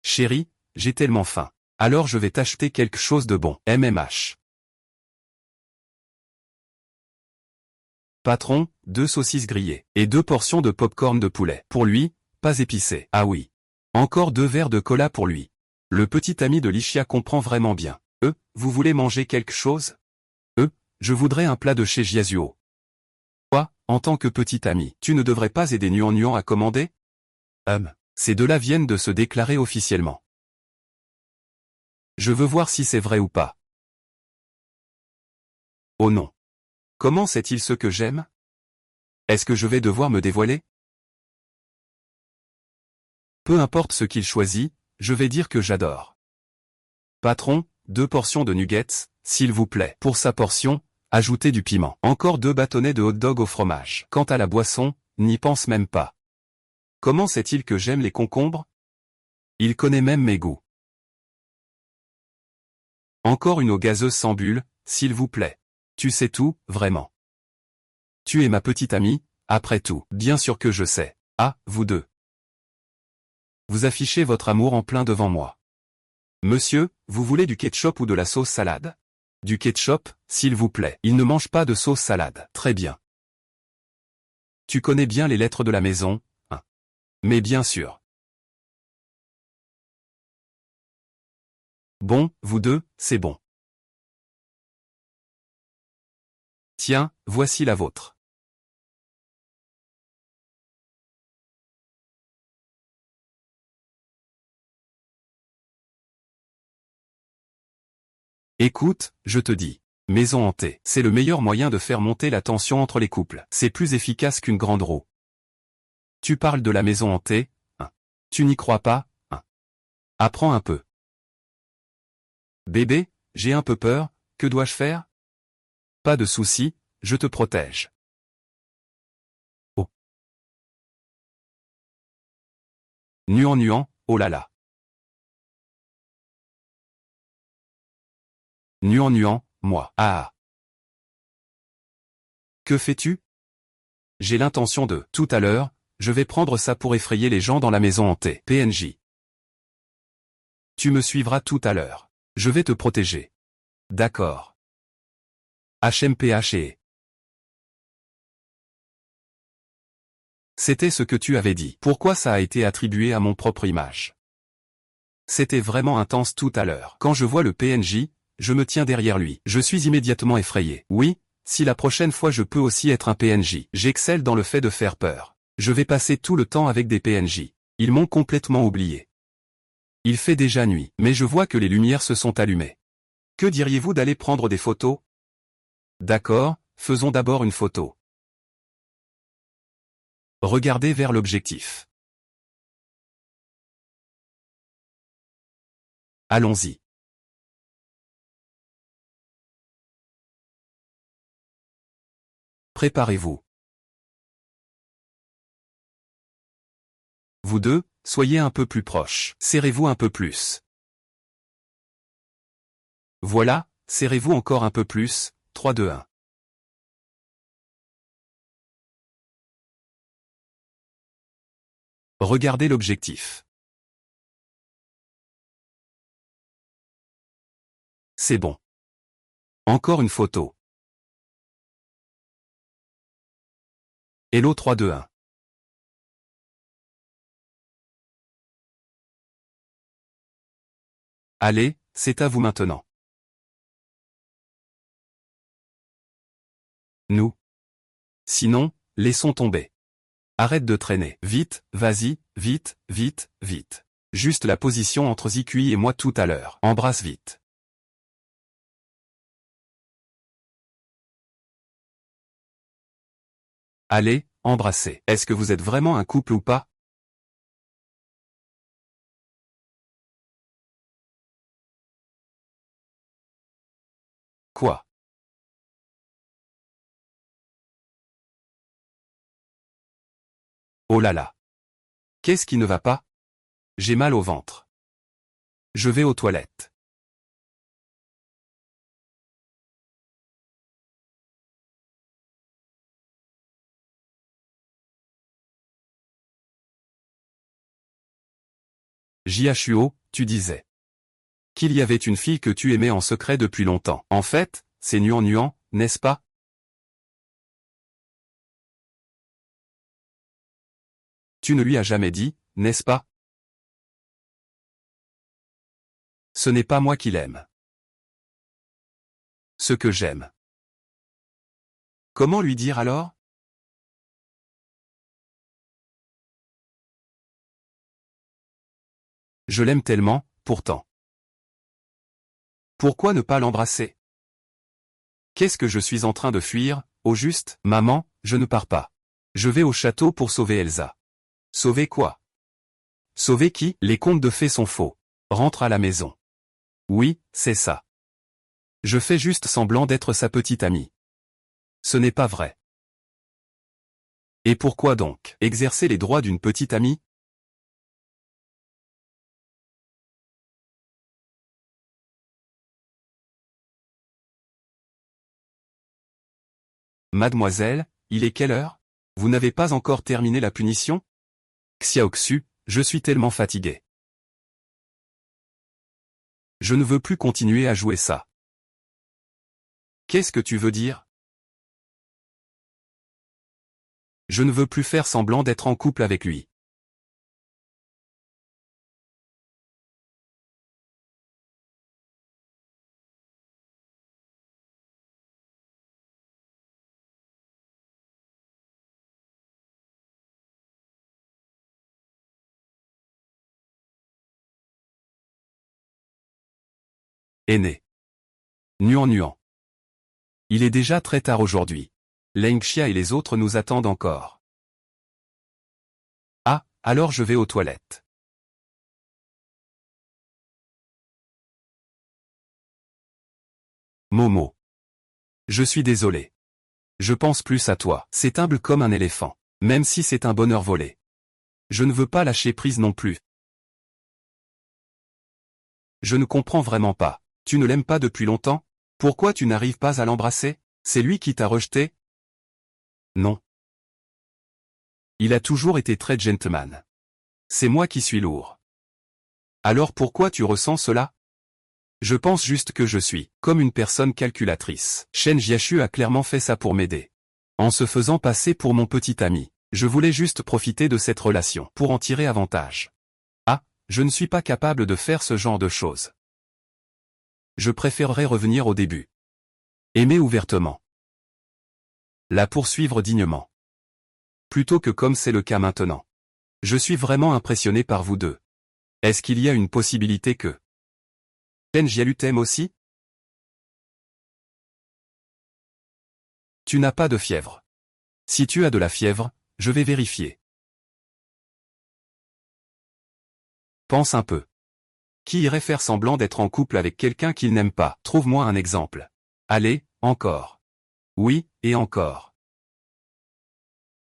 Chérie, j'ai tellement faim. Alors je vais t'acheter quelque chose de bon. MMH. Patron, 2 saucisses grillées. Et 2 portions de pop-corn de poulet. Pour lui, pas épicé. Ah oui. Encore 2 verres de cola pour lui. Le petit ami de Lichia comprend vraiment bien. Vous voulez manger quelque chose? Je voudrais un plat de chez Giasuo. Quoi, en tant que petit ami, tu ne devrais pas aider Nuan à commander? Ces deux-là viennent de se déclarer officiellement. Je veux voir si c'est vrai ou pas. Oh non. Comment sait-il ce que j'aime? Est-ce que je vais devoir me dévoiler? Peu importe ce qu'il choisit, je vais dire que j'adore. Patron, 2 portions de nuggets, s'il vous plaît. Pour sa portion, ajoutez du piment. Encore 2 bâtonnets de hot-dog au fromage. Quant à la boisson, n'y pense même pas. Comment sait-il que j'aime les concombres? Il connaît même mes goûts. Encore une eau gazeuse sans bulle, s'il vous plaît. Tu sais tout, vraiment. Tu es ma petite amie, après tout. Bien sûr que je sais. Ah, vous deux. Vous affichez votre amour en plein devant moi. Monsieur, vous voulez du ketchup ou de la sauce salade? Du ketchup, s'il vous plaît. Il ne mange pas de sauce salade. Très bien. Tu connais bien les lettres de la maison, hein? Mais bien sûr. Bon, vous deux, c'est bon. Tiens, voici la vôtre. Écoute, je te dis. Maison hantée, c'est le meilleur moyen de faire monter la tension entre les couples. C'est plus efficace qu'une grande roue. Tu parles de la maison hantée, hein? Tu n'y crois pas, hein? Apprends un peu. Bébé, j'ai un peu peur, que dois-je faire? Pas de souci, je te protège. Oh. Nuan, oh là là. Nuan, moi. Ah. Que fais-tu? J'ai l'intention de, tout à l'heure, je vais prendre ça pour effrayer les gens dans la maison hantée. PNJ. Tu me suivras tout à l'heure. Je vais te protéger. D'accord. HMPH. C'était ce que tu avais dit. Pourquoi ça a été attribué à mon propre image? C'était vraiment intense tout à l'heure. Quand je vois le PNJ, je me tiens derrière lui. Je suis immédiatement effrayé. Oui, si la prochaine fois je peux aussi être un PNJ. J'excelle dans le fait de faire peur. Je vais passer tout le temps avec des PNJ. Ils m'ont complètement oublié. Il fait déjà nuit, mais je vois que les lumières se sont allumées. Que diriez-vous d'aller prendre des photos? D'accord, faisons d'abord une photo. Regardez vers l'objectif. Allons-y. Préparez-vous. Vous deux, soyez un peu plus proches. Serrez-vous un peu plus. Voilà, serrez-vous encore un peu plus. 3, 2, 1. Regardez l'objectif. C'est bon. Encore une photo. Hello 3, 2, 1. Allez, c'est à vous maintenant. Nous. Sinon, laissons tomber. Arrête de traîner. Vite, vas-y, vite, vite, vite. Juste la position entre Zikui et moi tout à l'heure. Embrasse vite. Allez, embrassez. Est-ce que vous êtes vraiment un couple ou pas? Quoi? Oh là là. Qu'est-ce qui ne va pas? J'ai mal au ventre. Je vais aux toilettes. JHUO, tu disais qu'il y avait une fille que tu aimais en secret depuis longtemps. En fait, c'est Nuan, n'est-ce pas? Tu ne lui as jamais dit, n'est-ce pas? Ce n'est pas moi qui l'aime. ce que j'aime. Comment lui dire alors? Je l'aime tellement, pourtant. Pourquoi ne pas l'embrasser? Qu'est-ce que je suis en train de fuir, au juste? Maman, je ne pars pas. Je vais au château pour sauver Elsa. Sauver quoi? Sauver qui? Les contes de fées sont faux. Rentre à la maison. Oui, c'est ça. Je fais juste semblant d'être sa petite amie. Ce n'est pas vrai. Et pourquoi donc exercer les droits d'une petite amie? Mademoiselle, il est quelle heure? Vous n'avez pas encore terminé la punition? Xiaoxu, je suis tellement fatigué. Je ne veux plus continuer à jouer ça. Qu'est-ce que tu veux dire? Je ne veux plus faire semblant d'être en couple avec lui. Aîné. Nuan nuan. Il est déjà très tard aujourd'hui. Leng Xia et les autres nous attendent encore. Ah, alors je vais aux toilettes. Momo. Je suis désolé. Je pense plus à toi. C'est humble comme un éléphant. Même si c'est un bonheur volé. Je ne veux pas lâcher prise non plus. Je ne comprends vraiment pas. Tu ne l'aimes pas depuis longtemps? Pourquoi tu n'arrives pas à l'embrasser? C'est lui qui t'a rejeté? Non. Il a toujours été très gentleman. C'est moi qui suis lourd. Alors pourquoi tu ressens cela? Je pense juste que je suis, comme une personne calculatrice. Shen Jiaxu a clairement fait ça pour m'aider. En se faisant passer pour mon petit ami. Je voulais juste profiter de cette relation, pour en tirer avantage. Ah, je ne suis pas capable de faire ce genre de choses. Je préférerais revenir au début. Aimer ouvertement. La poursuivre dignement. Plutôt que comme c'est le cas maintenant. Je suis vraiment impressionné par vous deux. Est-ce qu'il y a une possibilité que Shen Jialu t'aime aussi? Tu n'as pas de fièvre. Si tu as de la fièvre, je vais vérifier. Pense un peu. Qui irait faire semblant d'être en couple avec quelqu'un qu'il n'aime pas? Trouve-moi un exemple. Allez, encore. Oui, et encore.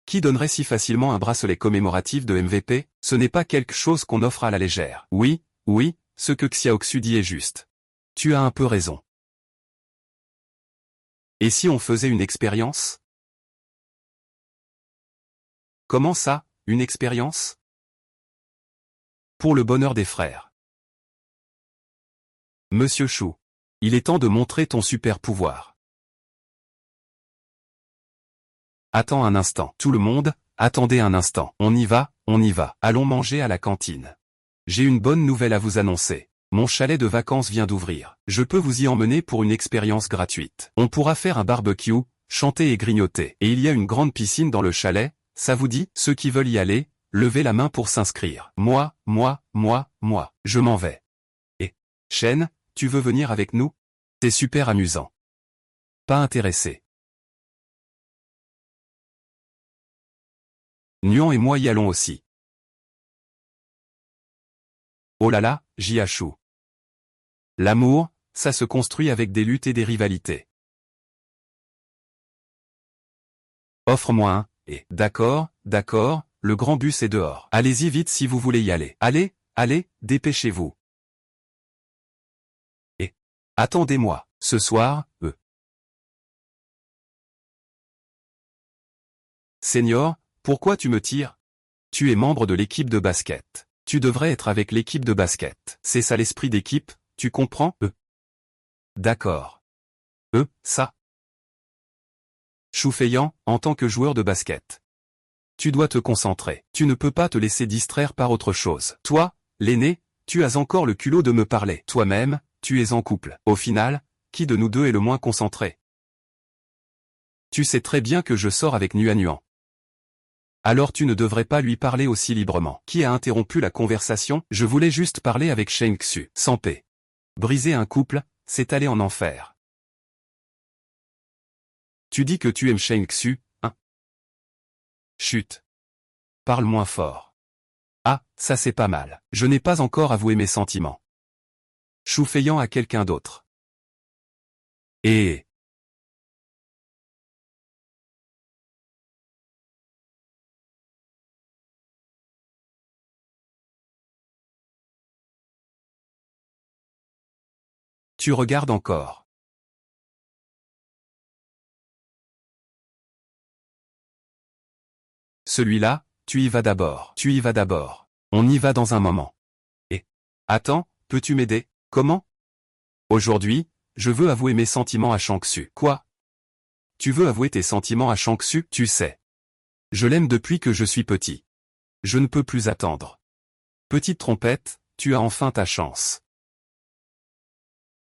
Qui donnerait si facilement un bracelet commémoratif de MVP? Ce n'est pas quelque chose qu'on offre à la légère. Oui, oui, ce que Xiaoxu dit est juste. Tu as un peu raison. Et si on faisait une expérience? Comment ça, une expérience? Pour le bonheur des frères. Monsieur Shu. Il est temps de montrer ton super pouvoir. Attends un instant. Tout le monde, attendez un instant. On y va, on y va. Allons manger à la cantine. J'ai une bonne nouvelle à vous annoncer. Mon chalet de vacances vient d'ouvrir. Je peux vous y emmener pour une expérience gratuite. On pourra faire un barbecue, chanter et grignoter. Et il y a une grande piscine dans le chalet, ça vous dit? Ceux qui veulent y aller, levez la main pour s'inscrire. Moi, je m'en vais. Et, Shen, tu veux venir avec nous? C'est super amusant. Pas intéressé. Nuan et moi y allons aussi. Oh là là, Jiaxu. L'amour, ça se construit avec des luttes et des rivalités. Offre-moi un, et, d'accord, le grand bus est dehors. Allez-y vite si vous voulez y aller. Allez, dépêchez-vous. Et, attendez-moi, ce soir, Senior, pourquoi tu me tires? Tu es membre de l'équipe de basket. Tu devrais être avec l'équipe de basket. C'est ça l'esprit d'équipe, tu comprends? D'accord. Ça. Shu Feiyan, en tant que joueur de basket. Tu dois te concentrer. Tu ne peux pas te laisser distraire par autre chose. Toi, l'aîné, tu as encore le culot de me parler. Toi-même, tu es en couple. Au final, qui de nous deux est le moins concentré? Tu sais très bien que je sors avec Nuan. Alors tu ne devrais pas lui parler aussi librement. Qui a interrompu la conversation? Je voulais juste parler avec Shen Xu. Sans paix. Briser un couple, c'est aller en enfer. Tu dis que tu aimes Shen Xu, hein? Chut. Parle moins fort. Ah, ça c'est pas mal. Je n'ai pas encore avoué mes sentiments. Shu Feiyan à quelqu'un d'autre. Et... Tu regardes encore. Celui-là, tu y vas d'abord. Tu y vas d'abord. On y va dans un moment. Et... Attends, peux-tu m'aider? Comment? Aujourd'hui, je veux avouer mes sentiments à Shang Xu. Quoi? Tu veux avouer tes sentiments à Shang Xu? Tu sais. Je l'aime depuis que je suis petit. Je ne peux plus attendre. Petite trompette, tu as enfin ta chance.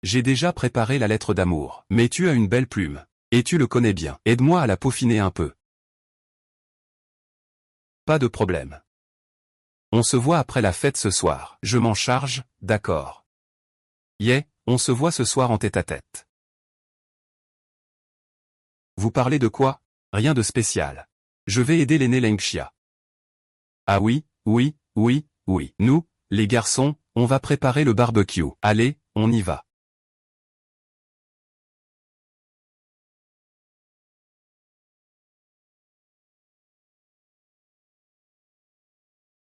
J'ai déjà préparé la lettre d'amour. Mais tu as une belle plume. Et tu le connais bien. Aide-moi à la peaufiner un peu. Pas de problème. On se voit après la fête ce soir. Je m'en charge, d'accord. Yeah, on se voit ce soir en tête-à-tête. Vous parlez de quoi? Rien de spécial. Je vais aider l'aîné Lengxia. Ah oui, oui, oui, oui. Nous, les garçons, on va préparer le barbecue. Allez, on y va.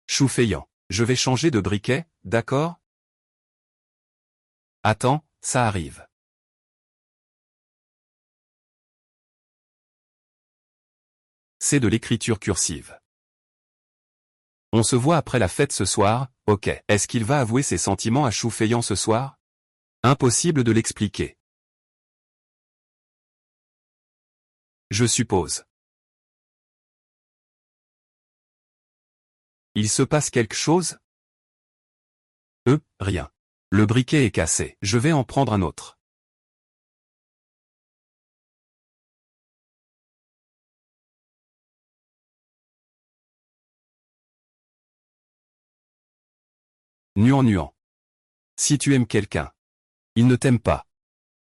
Shu Feiyan. Je vais changer de briquet, d'accord? Attends, ça arrive. C'est de l'écriture cursive. On se voit après la fête ce soir, ok. Est-ce qu'il va avouer ses sentiments à Shu Feiyan ce soir? Impossible de l'expliquer. Je suppose. Il se passe quelque chose? Rien. Le briquet est cassé. Je vais en prendre un autre. Nuan. Si tu aimes quelqu'un, il ne t'aime pas.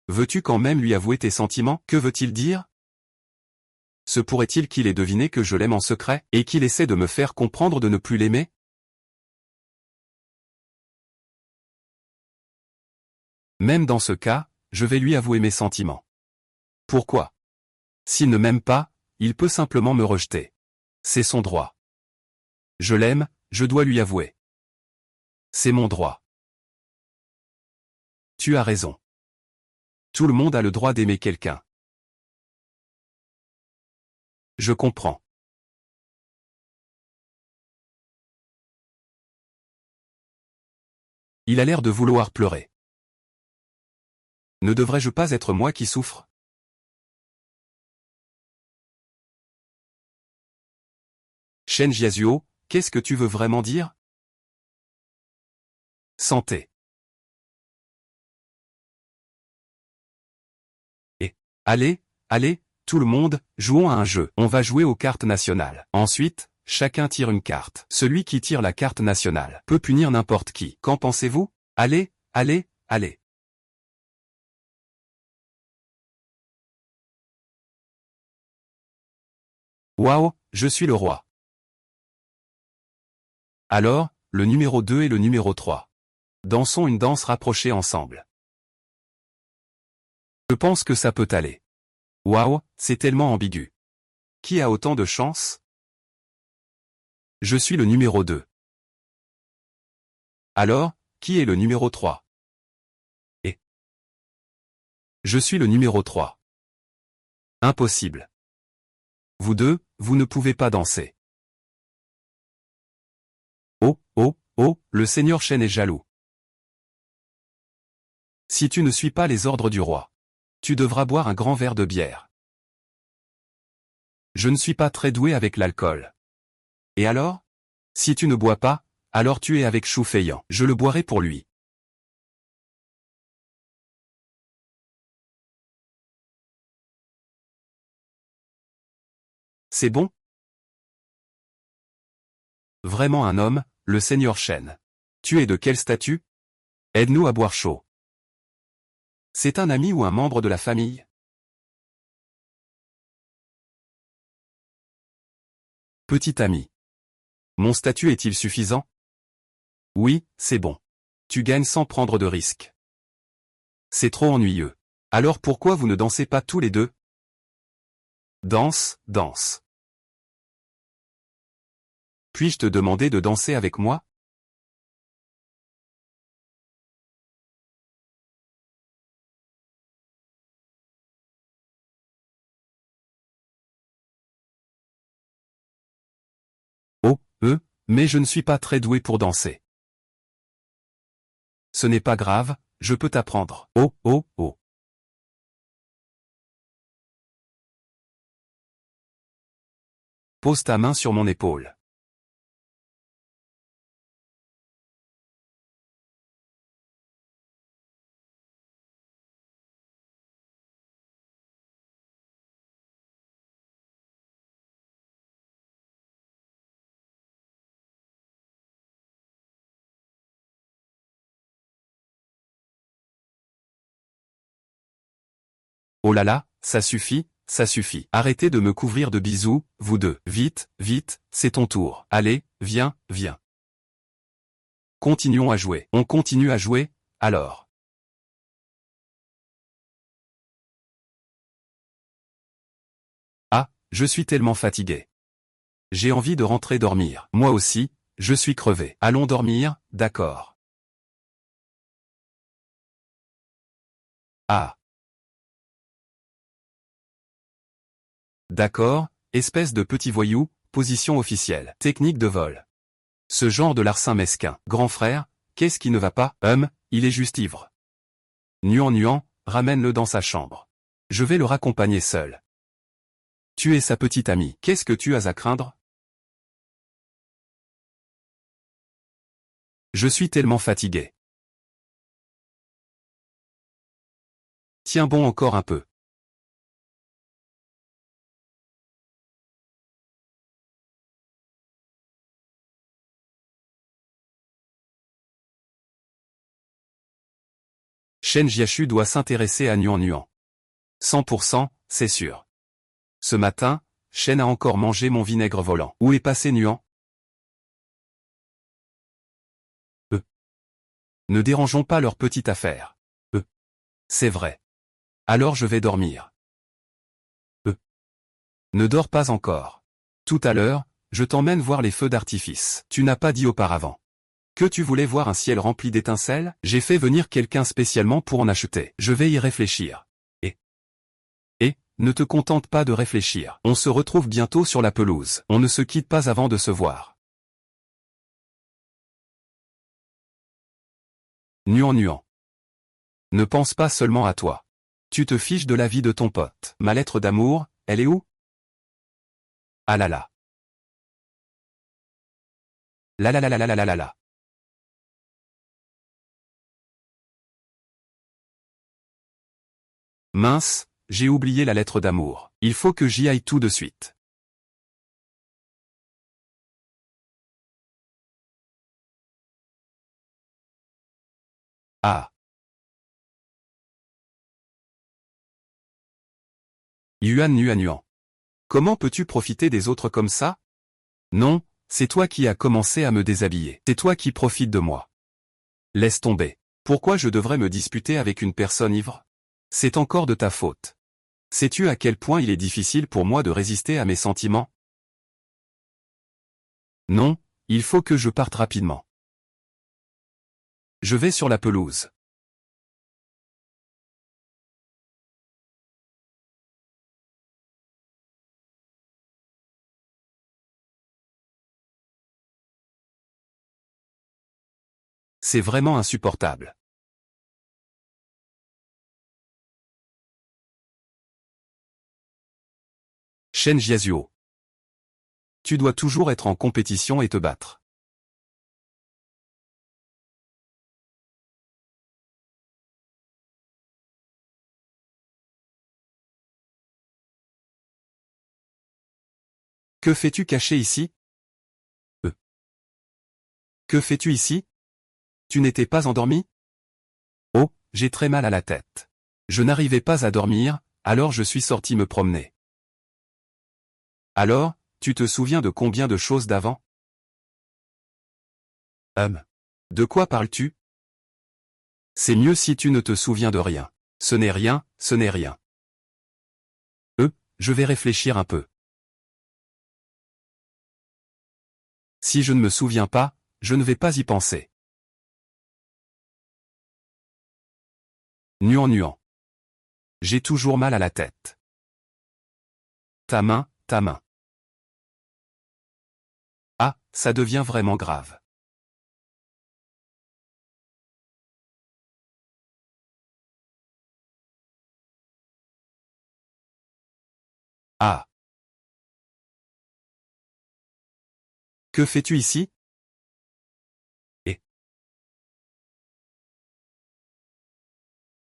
Veux-tu quand même lui avouer tes sentiments? Que veut-il dire? Se pourrait-il qu'il ait deviné que je l'aime en secret, et qu'il essaie de me faire comprendre de ne plus l'aimer? Même dans ce cas, je vais lui avouer mes sentiments. Pourquoi? S'il ne m'aime pas, il peut simplement me rejeter. C'est son droit. Je l'aime, je dois lui avouer. C'est mon droit. Tu as raison. Tout le monde a le droit d'aimer quelqu'un. Je comprends. Il a l'air de vouloir pleurer. Ne devrais-je pas être moi qui souffre? Shen Jiazuo, qu'est-ce que tu veux vraiment dire? Santé. Et, allez, tout le monde, jouons à un jeu. On va jouer aux cartes nationales. Ensuite, chacun tire une carte. Celui qui tire la carte nationale peut punir n'importe qui. Qu'en pensez-vous? Allez. Waouh, je suis le roi. Alors, le numéro 2 et le numéro 3. Dansons une danse rapprochée ensemble. Je pense que ça peut aller. Waouh, c'est tellement ambigu. Qui a autant de chance? Je suis le numéro 2. Alors, qui est le numéro 3? Et je suis le numéro 3. Impossible. Vous deux, vous ne pouvez pas danser. Oh, le seigneur Shen est jaloux. Si tu ne suis pas les ordres du roi, tu devras boire un grand verre de bière. Je ne suis pas très doué avec l'alcool. Et alors? Si tu ne bois pas, alors tu es avec Shu Feiyan. Je le boirai pour lui. c'est bon? Vraiment un homme, le seigneur Shen. Tu es de quel statut? Aide-nous à boire chaud. C'est un ami ou un membre de la famille? Petit ami. Mon statut est-il suffisant? Oui, c'est bon. Tu gagnes sans prendre de risques. C'est trop ennuyeux. Alors pourquoi vous ne dansez pas tous les deux? Danse, danse. Puis-je te demander de danser avec moi? Oh, mais je ne suis pas très doué pour danser. Ce n'est pas grave, je peux t'apprendre. Oh, oh, oh. Pose ta main sur mon épaule. Oh là là, ça suffit, ça suffit. Arrêtez de me couvrir de bisous, vous deux. Vite, vite, c'est ton tour. Allez, viens, viens. Continuons à jouer. On continue à jouer, alors. Ah, je suis tellement fatigué. J'ai envie de rentrer dormir. Moi aussi, je suis crevé. Allons dormir, d'accord. Ah. D'accord, espèce de petit voyou, position officielle. Technique de vol. Ce genre de larcin mesquin. Grand frère, qu'est-ce qui ne va pas? Il est juste ivre. Nuan, ramène-le dans sa chambre. Je vais le raccompagner seul. Tu es sa petite amie. Qu'est-ce que tu as à craindre? Je suis tellement fatigué. Tiens bon encore un peu. Shen Jiaxu doit s'intéresser à Nuan. 100%, c'est sûr. Ce matin, Shen a encore mangé mon vinaigre volant. Où est passé Nuan? Ne dérangeons pas leur petite affaire. C'est vrai. Alors je vais dormir. Ne dors pas encore. Tout à l'heure, je t'emmène voir les feux d'artifice. Tu n'as pas dit auparavant que tu voulais voir un ciel rempli d'étincelles? J'ai fait venir quelqu'un spécialement pour en acheter. Je vais y réfléchir. Et, ne te contente pas de réfléchir. On se retrouve bientôt sur la pelouse. On ne se quitte pas avant de se voir. Nuan. Ne pense pas seulement à toi. Tu te fiches de la vie de ton pote. Ma lettre d'amour, elle est où? Ah là là. La la la la la la la la la. Mince, j'ai oublié la lettre d'amour. Il faut que j'y aille tout de suite. Ah. Nuan. Comment peux-tu profiter des autres comme ça? Non, c'est toi qui as commencé à me déshabiller. C'est toi qui profites de moi. Laisse tomber. Pourquoi je devrais me disputer avec une personne ivre? C'est encore de ta faute. Sais-tu à quel point il est difficile pour moi de résister à mes sentiments? Non, il faut que je parte rapidement. Je vais sur la pelouse. C'est vraiment insupportable. Shen Jiazuo. Tu dois toujours être en compétition et te battre. Que fais-tu caché ici? Que fais-tu ici? Tu n'étais pas endormi? Oh, j'ai très mal à la tête. Je n'arrivais pas à dormir, alors je suis sorti me promener. Alors, tu te souviens de combien de choses d'avant? De quoi parles-tu? C'est mieux si tu ne te souviens de rien. Ce n'est rien, ce n'est rien. Je vais réfléchir un peu. Si je ne me souviens pas, je ne vais pas y penser. Nuant nuant. J'ai toujours mal à la tête. Ta main, ta main. Ah, ça devient vraiment grave. Ah. Que fais-tu ici? Et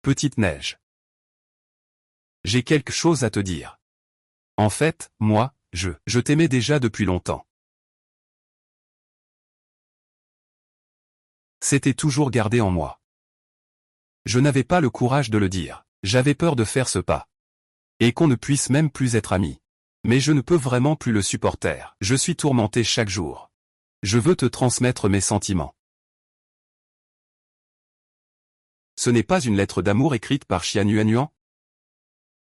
petite neige. J'ai quelque chose à te dire. En fait, moi, je t'aimais déjà depuis longtemps. C'était toujours gardé en moi. Je n'avais pas le courage de le dire. J'avais peur de faire ce pas. Et qu'on ne puisse même plus être amis. Mais je ne peux vraiment plus le supporter. Je suis tourmenté chaque jour. Je veux te transmettre mes sentiments. Ce n'est pas une lettre d'amour écrite par Xia Nuanuan?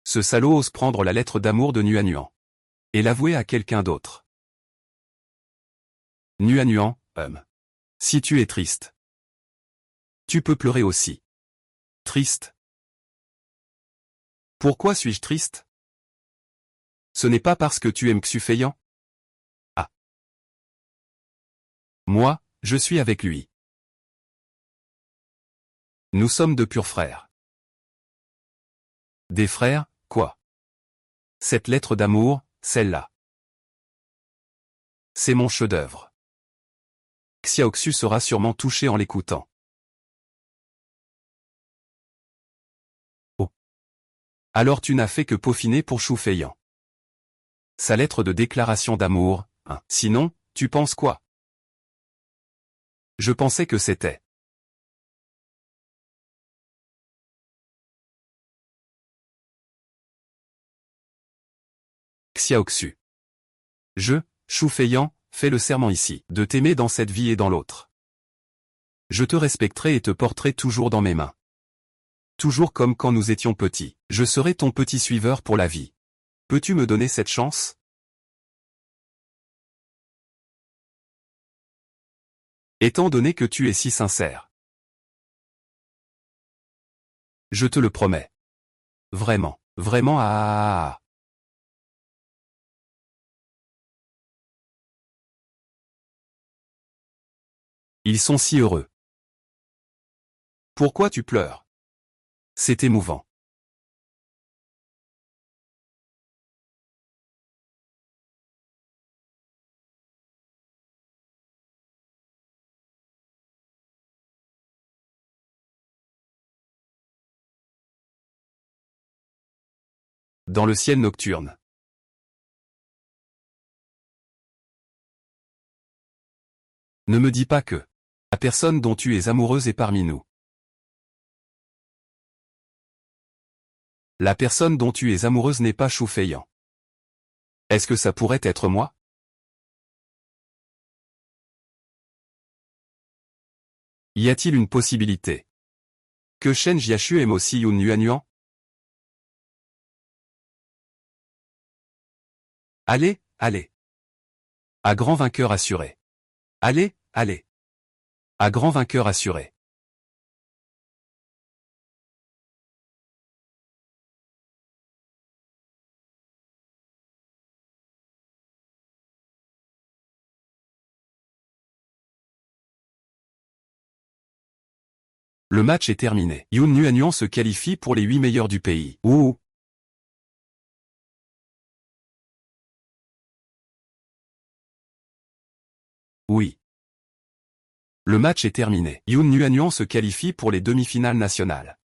Ce salaud ose prendre la lettre d'amour de Nuanuan. Et l'avouer à quelqu'un d'autre. Nuanuan, si tu es triste. Tu peux pleurer aussi. Triste. Pourquoi suis-je triste? Ce n'est pas parce que tu aimes Xufeiyan? Ah. Moi, je suis avec lui. Nous sommes de purs frères. Des frères, quoi? Cette lettre d'amour, celle-là. C'est mon chef-d'œuvre. Xiaoxu sera sûrement touché en l'écoutant. Oh. Alors tu n'as fait que peaufiner pour Xufeiyan. Sa lettre de déclaration d'amour, hein. Sinon, tu penses quoi? Je pensais que c'était. Xiaoxu. Xufeiyan, fais le serment ici, de t'aimer dans cette vie et dans l'autre. Je te respecterai et te porterai toujours dans mes mains. Toujours comme quand nous étions petits. Je serai ton petit suiveur pour la vie. Peux-tu me donner cette chance? Étant donné que tu es si sincère. Je te le promets. Vraiment, vraiment ah. Ils sont si heureux. Pourquoi tu pleures? C'est émouvant. Dans le ciel nocturne. Ne me dis pas que la personne dont tu es amoureuse est parmi nous. La personne dont tu es amoureuse n'est pas Xufeiyan. Est-ce que ça pourrait être moi? Y a-t-il une possibilité que Shen Jiaxu aime aussi Yun Yuanyuan? Allez, allez. À grand vainqueur assuré. Allez, allez. À grand vainqueur assuré. Le match est terminé. Yun Yuanyuan se qualifie pour les 8 meilleurs du pays. Ouh. Oui. Le match est terminé. Yun Yuanyuan se qualifie pour les demi-finales nationales.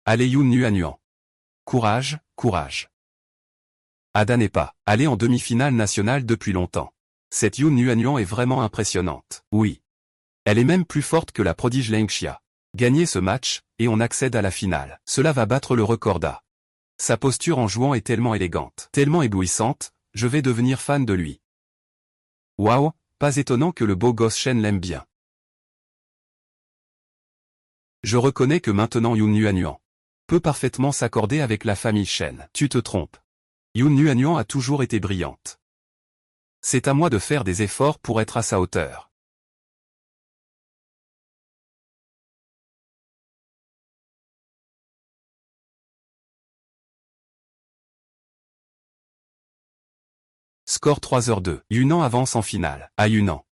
Allez Yun Yuanyuan. Courage, courage. Ada n'est pas allée en demi-finale nationale depuis longtemps. Cette Yoon Yuanyuan est vraiment impressionnante. Oui. Elle est même plus forte que la prodige Leng Xia. Gagner ce match, et on accède à la finale. Cela va battre le record d'A. Sa posture en jouant est tellement élégante, tellement éblouissante, je vais devenir fan de lui. Waouh, pas étonnant que le beau gosse Shen l'aime bien. Je reconnais que maintenant Yoon Yuanyuan peut parfaitement s'accorder avec la famille Shen. Tu te trompes. Yoon Yuanyuan a toujours été brillante. C'est à moi de faire des efforts pour être à sa hauteur. Score 3h2. Yunnan avance en finale. À Yunnan.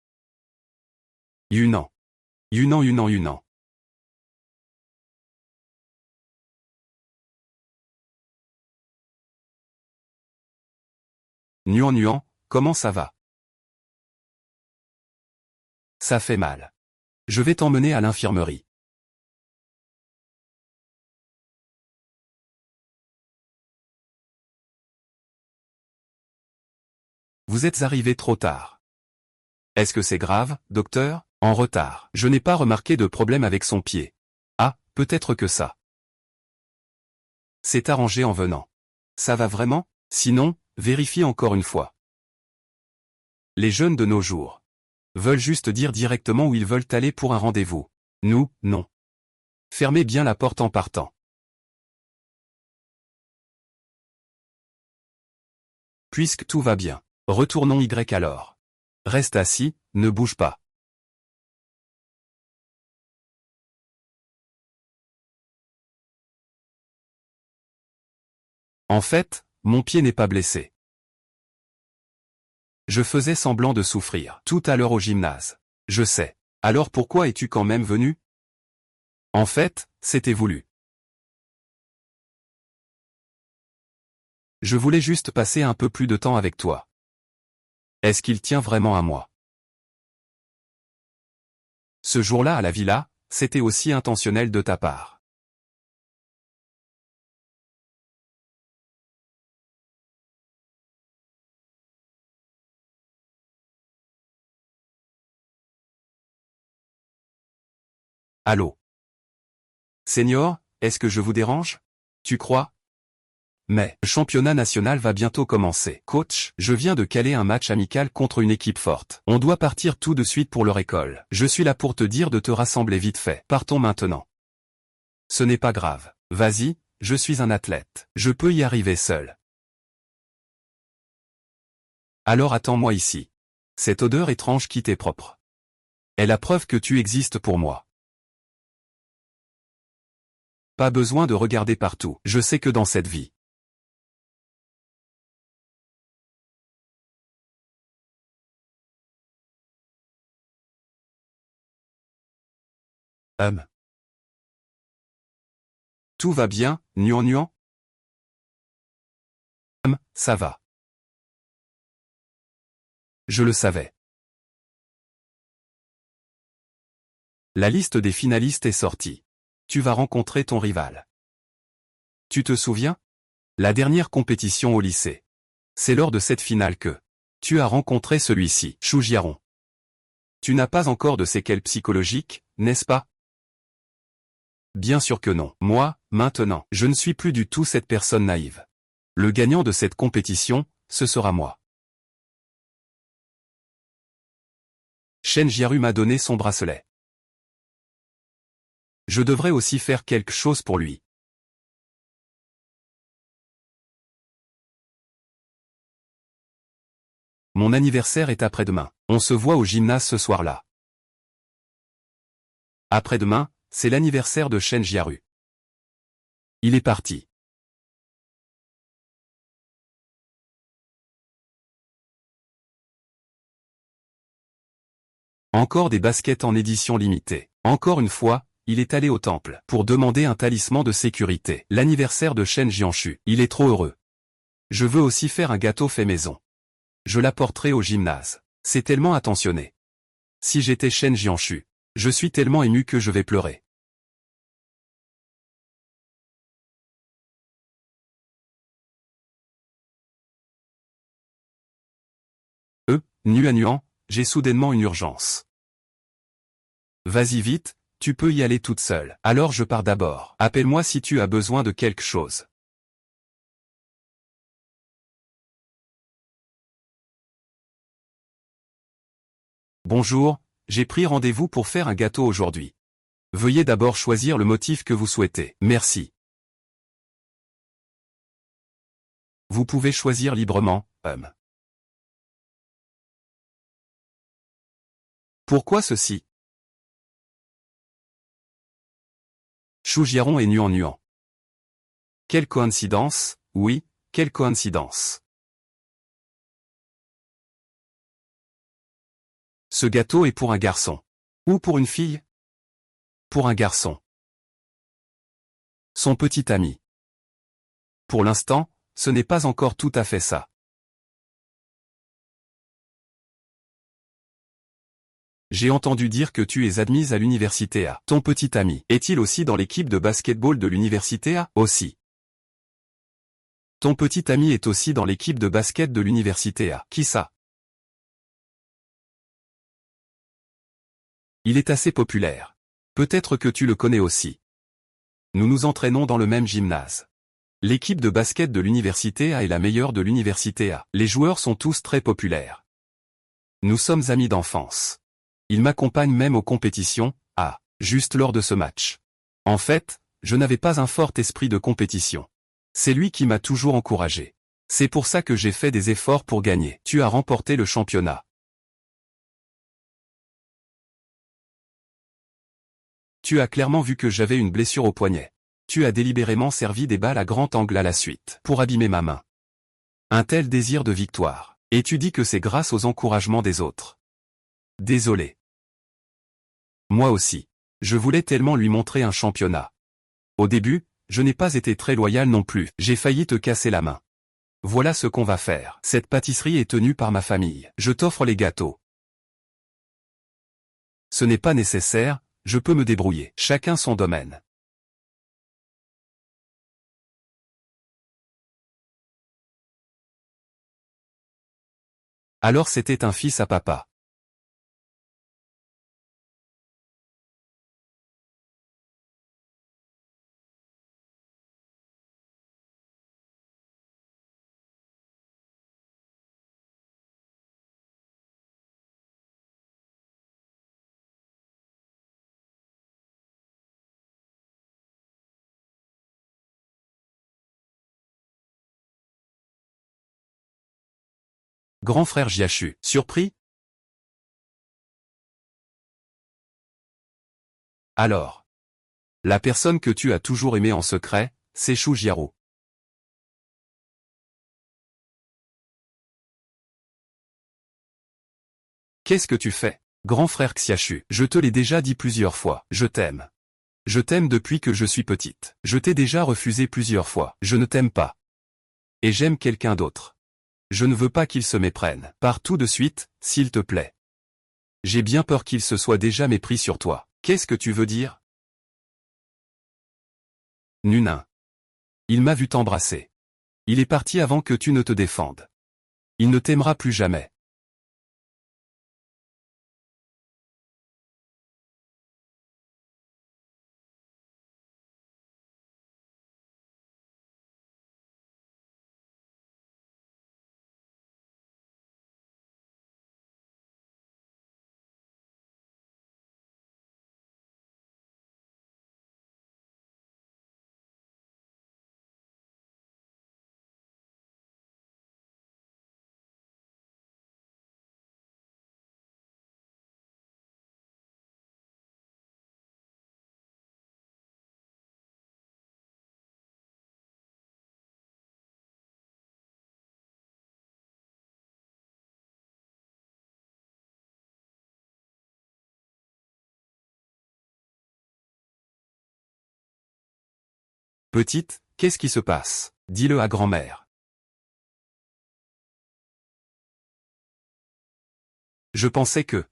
Yunnan. Yunnan Yunnan Yunnan. Nuan Nuan, comment ça va? Ça fait mal. Je vais t'emmener à l'infirmerie. Vous êtes arrivé trop tard. Est-ce que c'est grave, docteur? En retard. Je n'ai pas remarqué de problème avec son pied. Ah, peut-être que ça. C'est arrangé en venant. Ça va vraiment? Sinon, vérifie encore une fois. Les jeunes de nos jours veulent juste dire directement où ils veulent aller pour un rendez-vous. Nous, non. Fermez bien la porte en partant. Puisque tout va bien, retournons Y alors. Reste assis, ne bouge pas. En fait, mon pied n'est pas blessé. Je faisais semblant de souffrir tout à l'heure au gymnase. Je sais. Alors pourquoi es-tu quand même venu? En fait, c'était voulu. Je voulais juste passer un peu plus de temps avec toi. Est-ce qu'il tient vraiment à moi? Ce jour-là à la villa, c'était aussi intentionnel de ta part. Allô? Senior, est-ce que je vous dérange? Tu crois? Mais, le championnat national va bientôt commencer. Coach, je viens de caler un match amical contre une équipe forte. On doit partir tout de suite pour leur école. Je suis là pour te dire de te rassembler vite fait. Partons maintenant. Ce n'est pas grave. Vas-y, je suis un athlète. Je peux y arriver seul. Alors attends-moi ici. Cette odeur étrange qui t'est propre est la preuve que tu existes pour moi. Pas besoin de regarder partout. Je sais que dans cette vie, tout va bien, Nuan Nuan? Ça va. Je le savais. La liste des finalistes est sortie. Tu vas rencontrer ton rival. Tu te souviens? La dernière compétition au lycée. C'est lors de cette finale que tu as rencontré celui-ci, Xu Jiarong. Tu n'as pas encore de séquelles psychologiques, n'est-ce pas? Bien sûr que non. Moi, maintenant, je ne suis plus du tout cette personne naïve. Le gagnant de cette compétition, ce sera moi. Shen Jiaru m'a donné son bracelet. Je devrais aussi faire quelque chose pour lui. Mon anniversaire est après-demain. On se voit au gymnase ce soir-là. Après-demain, c'est l'anniversaire de Shen Jiaru. Il est parti. Encore des baskets en édition limitée. Encore une fois, il est allé au temple pour demander un talisman de sécurité. L'anniversaire de Shen Jianshu. Il est trop heureux. Je veux aussi faire un gâteau fait maison. Je l'apporterai au gymnase. C'est tellement attentionné. Si j'étais Shen Jianshu, je suis tellement ému que je vais pleurer. Nuan, j'ai soudainement une urgence. Vas-y vite, tu peux y aller toute seule. Alors je pars d'abord. Appelle-moi si tu as besoin de quelque chose. Bonjour, j'ai pris rendez-vous pour faire un gâteau aujourd'hui. Veuillez d'abord choisir le motif que vous souhaitez. Merci. Vous pouvez choisir librement, Pourquoi ceci? Choujiaron et Nuan. Quelle coïncidence, oui, quelle coïncidence. Ce gâteau est pour un garçon. Ou pour une fille? Pour un garçon. Son petit ami. Pour l'instant, ce n'est pas encore tout à fait ça. J'ai entendu dire que tu es admise à l'université A. Ton petit ami est-il aussi dans l'équipe de basketball de l'université A? Aussi. Ton petit ami est aussi dans l'équipe de basket de l'université A. Qui ça? Il est assez populaire. Peut-être que tu le connais aussi. Nous nous entraînons dans le même gymnase. L'équipe de basket de l'université A est la meilleure de l'université A. Les joueurs sont tous très populaires. Nous sommes amis d'enfance. Il m'accompagne même aux compétitions, juste lors de ce match. En fait, je n'avais pas un fort esprit de compétition. C'est lui qui m'a toujours encouragé. C'est pour ça que j'ai fait des efforts pour gagner. Tu as remporté le championnat. Tu as clairement vu que j'avais une blessure au poignet. Tu as délibérément servi des balles à grand angle à la suite, pour abîmer ma main. Un tel désir de victoire. Et tu dis que c'est grâce aux encouragements des autres. Désolé. Moi aussi. Je voulais tellement lui montrer un championnat. Au début, je n'ai pas été très loyal non plus. J'ai failli te casser la main. Voilà ce qu'on va faire. Cette pâtisserie est tenue par ma famille. Je t'offre les gâteaux. Ce n'est pas nécessaire, je peux me débrouiller. Chacun son domaine. Alors c'était un fils à papa. Grand frère Jiachu. Surpris? Alors. La personne que tu as toujours aimée en secret, c'est Shu Jiaro. Qu'est-ce que tu fais? Grand frère Xiachu, je te l'ai déjà dit plusieurs fois, je t'aime. Je t'aime depuis que je suis petite. Je t'ai déjà refusé plusieurs fois. Je ne t'aime pas. Et j'aime quelqu'un d'autre. Je ne veux pas qu'il se méprenne. Pars tout de suite, s'il te plaît. J'ai bien peur qu'il se soit déjà mépris sur toi. Qu'est-ce que tu veux dire? Nunin. Il m'a vu t'embrasser. Il est parti avant que tu ne te défendes. Il ne t'aimera plus jamais. Petite, qu'est-ce qui se passe? Dis-le à grand-mère. Je pensais que...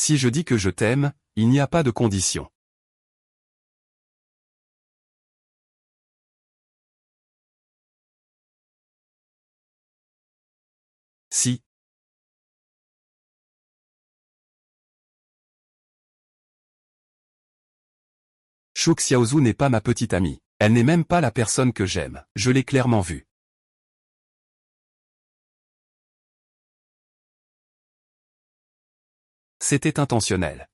Si je dis que je t'aime, il n'y a pas de condition. Si. Shou Xiaozu n'est pas ma petite amie. Elle n'est même pas la personne que j'aime. Je l'ai clairement vue. C'était intentionnel.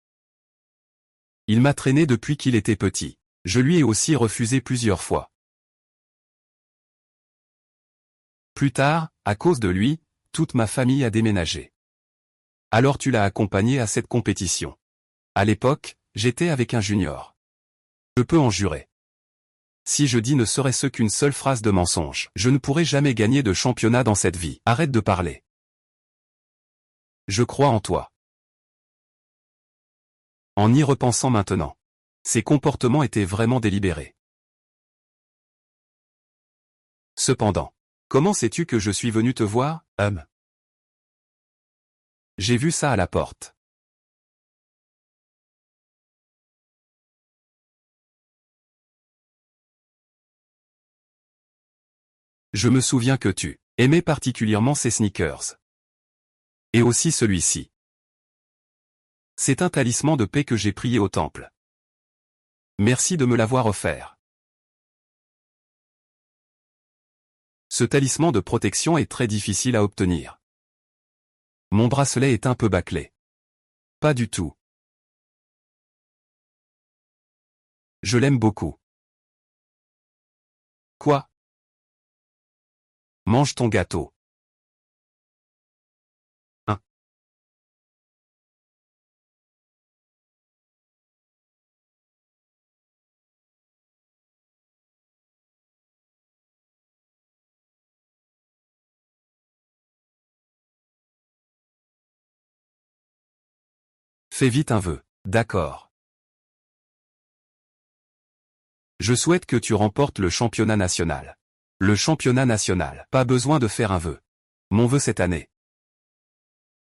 Il m'a traîné depuis qu'il était petit. Je lui ai aussi refusé plusieurs fois. Plus tard, à cause de lui, toute ma famille a déménagé. Alors tu l'as accompagné à cette compétition. À l'époque, j'étais avec un junior. Je peux en jurer. Si je dis ne serait-ce qu'une seule phrase de mensonge, je ne pourrai jamais gagner de championnat dans cette vie. Arrête de parler. Je crois en toi. En y repensant maintenant. Ces comportements étaient vraiment délibérés. Cependant, comment sais-tu que je suis venu te voir, J'ai vu ça à la porte. Je me souviens que tu aimais particulièrement ces sneakers. Et aussi celui-ci. C'est un talisman de paix que j'ai prié au temple. Merci de me l'avoir offert. Ce talisman de protection est très difficile à obtenir. Mon bracelet est un peu bâclé. Pas du tout. Je l'aime beaucoup. Quoi? Mange ton gâteau. Hein? Fais vite un vœu. D'accord. Je souhaite que tu remportes le championnat national. Le championnat national. Pas besoin de faire un vœu. Mon vœu cette année.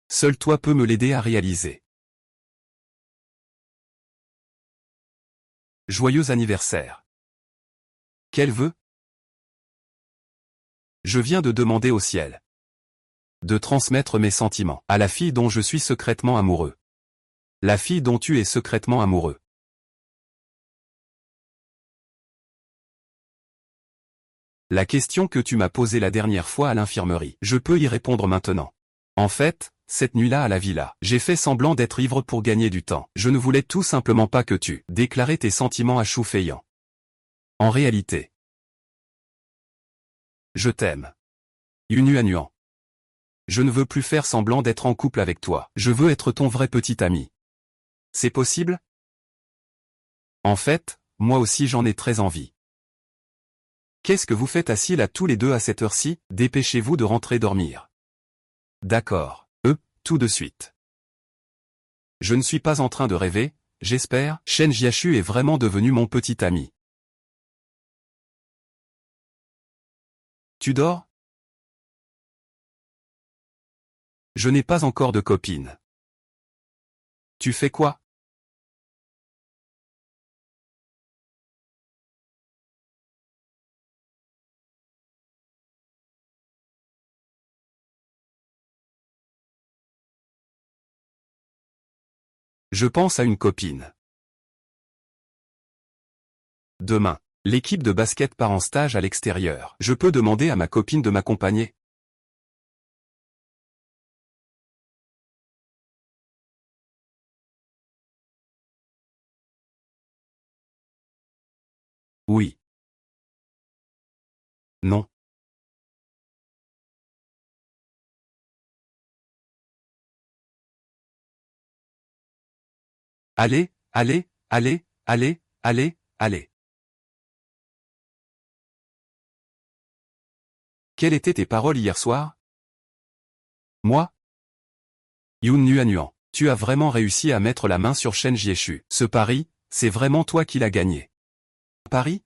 Seul toi peux me l'aider à réaliser. Joyeux anniversaire. Quel vœu? Je viens de demander au ciel de transmettre mes sentiments à la fille dont je suis secrètement amoureux. La fille dont tu es secrètement amoureux. La question que tu m'as posée la dernière fois à l'infirmerie, je peux y répondre maintenant. En fait, cette nuit-là à la villa, j'ai fait semblant d'être ivre pour gagner du temps. Je ne voulais tout simplement pas que tu déclarais tes sentiments à Chou Feiyan. En réalité, je t'aime. Yunu Anuan. Je ne veux plus faire semblant d'être en couple avec toi. Je veux être ton vrai petit ami. C'est possible? En fait, moi aussi j'en ai très envie. Qu'est-ce que vous faites assis là tous les deux à cette heure-ci? Dépêchez-vous de rentrer dormir. D'accord. Tout de suite. Je ne suis pas en train de rêver, j'espère. Shen Jiashu est vraiment devenu mon petit ami. Tu dors? Je n'ai pas encore de copine. Tu fais quoi? Je pense à une copine. Demain, l'équipe de basket part en stage à l'extérieur. Je peux demander à ma copine de m'accompagner? Oui. Non. Allez, allez, allez, allez, allez, allez. Quelles étaient tes paroles hier soir? Moi? Yoon Nuanuan, tu as vraiment réussi à mettre la main sur Shen Jieshu. Ce pari, c'est vraiment toi qui l'as gagné. Pari?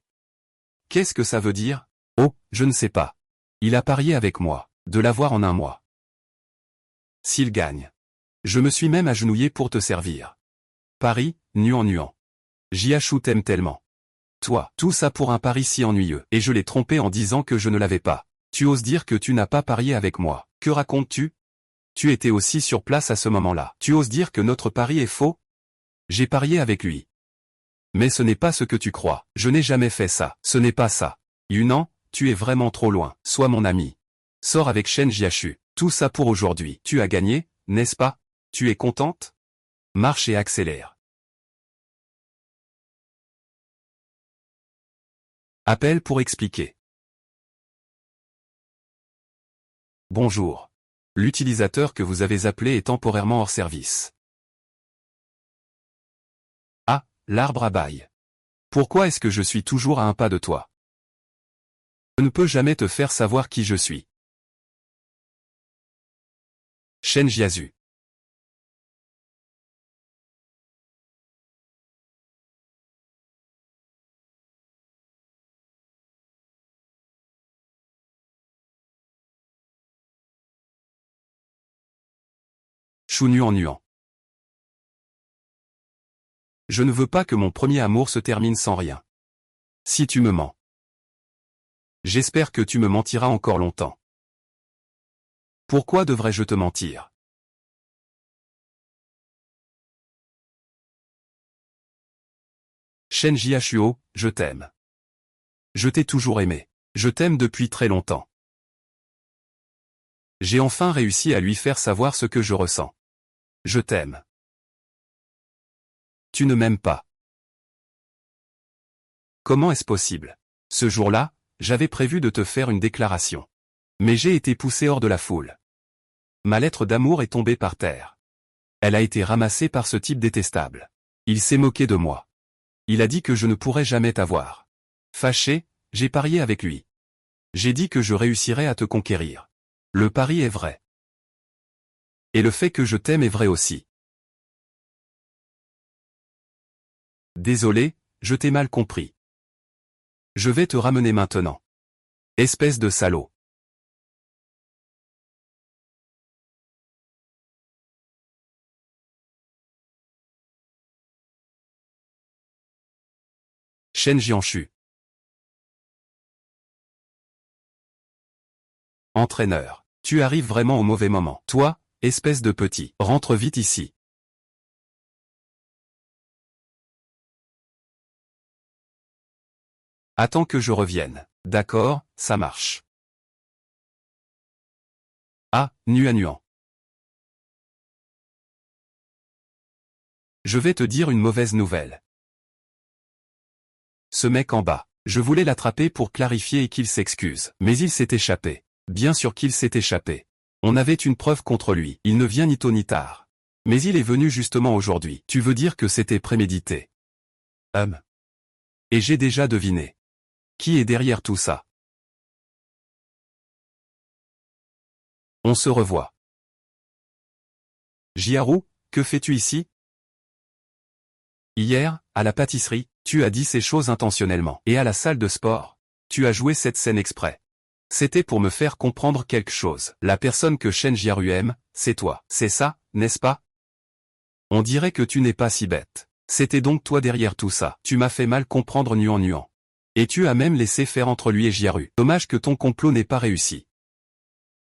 Qu'est-ce que ça veut dire? Oh, je ne sais pas. Il a parié avec moi, de l'avoir en un mois. S'il gagne. Je me suis même agenouillé pour te servir. Paris, nuant. Jiachou t'aime tellement. Toi, tout ça pour un pari si ennuyeux. Et je l'ai trompé en disant que je ne l'avais pas. Tu oses dire que tu n'as pas parié avec moi. Que racontes-tu? Tu étais aussi sur place à ce moment-là. Tu oses dire que notre pari est faux? J'ai parié avec lui. Mais ce n'est pas ce que tu crois. Je n'ai jamais fait ça. Ce n'est pas ça. Yunnan, tu es vraiment trop loin. Sois mon ami. Sors avec Shen Jiaxu. Tout ça pour aujourd'hui. Tu as gagné, n'est-ce pas? Tu es contente? Marche et accélère. Appel pour expliquer. Bonjour. L'utilisateur que vous avez appelé est temporairement hors service. Ah, l'arbre à bail. Pourquoi est-ce que je suis toujours à un pas de toi? Je ne peux jamais te faire savoir qui je suis. Shen Jiazu. Shu nuant. Je ne veux pas que mon premier amour se termine sans rien. Si tu me mens. J'espère que tu me mentiras encore longtemps. Pourquoi devrais-je te mentir? Shen Jiaxuo, je t'aime. Je t'ai toujours aimé. Je t'aime depuis très longtemps. J'ai enfin réussi à lui faire savoir ce que je ressens. Je t'aime. Tu ne m'aimes pas. Comment est-ce possible? Ce jour-là, j'avais prévu de te faire une déclaration. Mais j'ai été poussé hors de la foule. Ma lettre d'amour est tombée par terre. Elle a été ramassée par ce type détestable. Il s'est moqué de moi. Il a dit que je ne pourrais jamais t'avoir. Fâché, j'ai parié avec lui. J'ai dit que je réussirais à te conquérir. Le pari est vrai. Et le fait que je t'aime est vrai aussi. Désolé, je t'ai mal compris. Je vais te ramener maintenant. Espèce de salaud. Shen Jianshu. Entraîneur. Tu arrives vraiment au mauvais moment. Toi, espèce de petit, rentre vite ici. Attends que je revienne. D'accord, ça marche. Ah, nuant. Je vais te dire une mauvaise nouvelle. Ce mec en bas. Je voulais l'attraper pour clarifier et qu'il s'excuse. Mais il s'est échappé. Bien sûr qu'il s'est échappé. On avait une preuve contre lui. Il ne vient ni tôt ni tard. Mais il est venu justement aujourd'hui. Tu veux dire que c'était prémédité? Et j'ai déjà deviné. Qui est derrière tout ça? On se revoit. Jiaru, que fais-tu ici? Hier, à la pâtisserie, tu as dit ces choses intentionnellement. Et à la salle de sport, tu as joué cette scène exprès. C'était pour me faire comprendre quelque chose. La personne que Shen Jiaru aime, c'est toi. C'est ça, n'est-ce pas? On dirait que tu n'es pas si bête. C'était donc toi derrière tout ça. Tu m'as fait mal comprendre nuant. Et tu as même laissé faire entre lui et Jiaru. Dommage que ton complot n'ait pas réussi.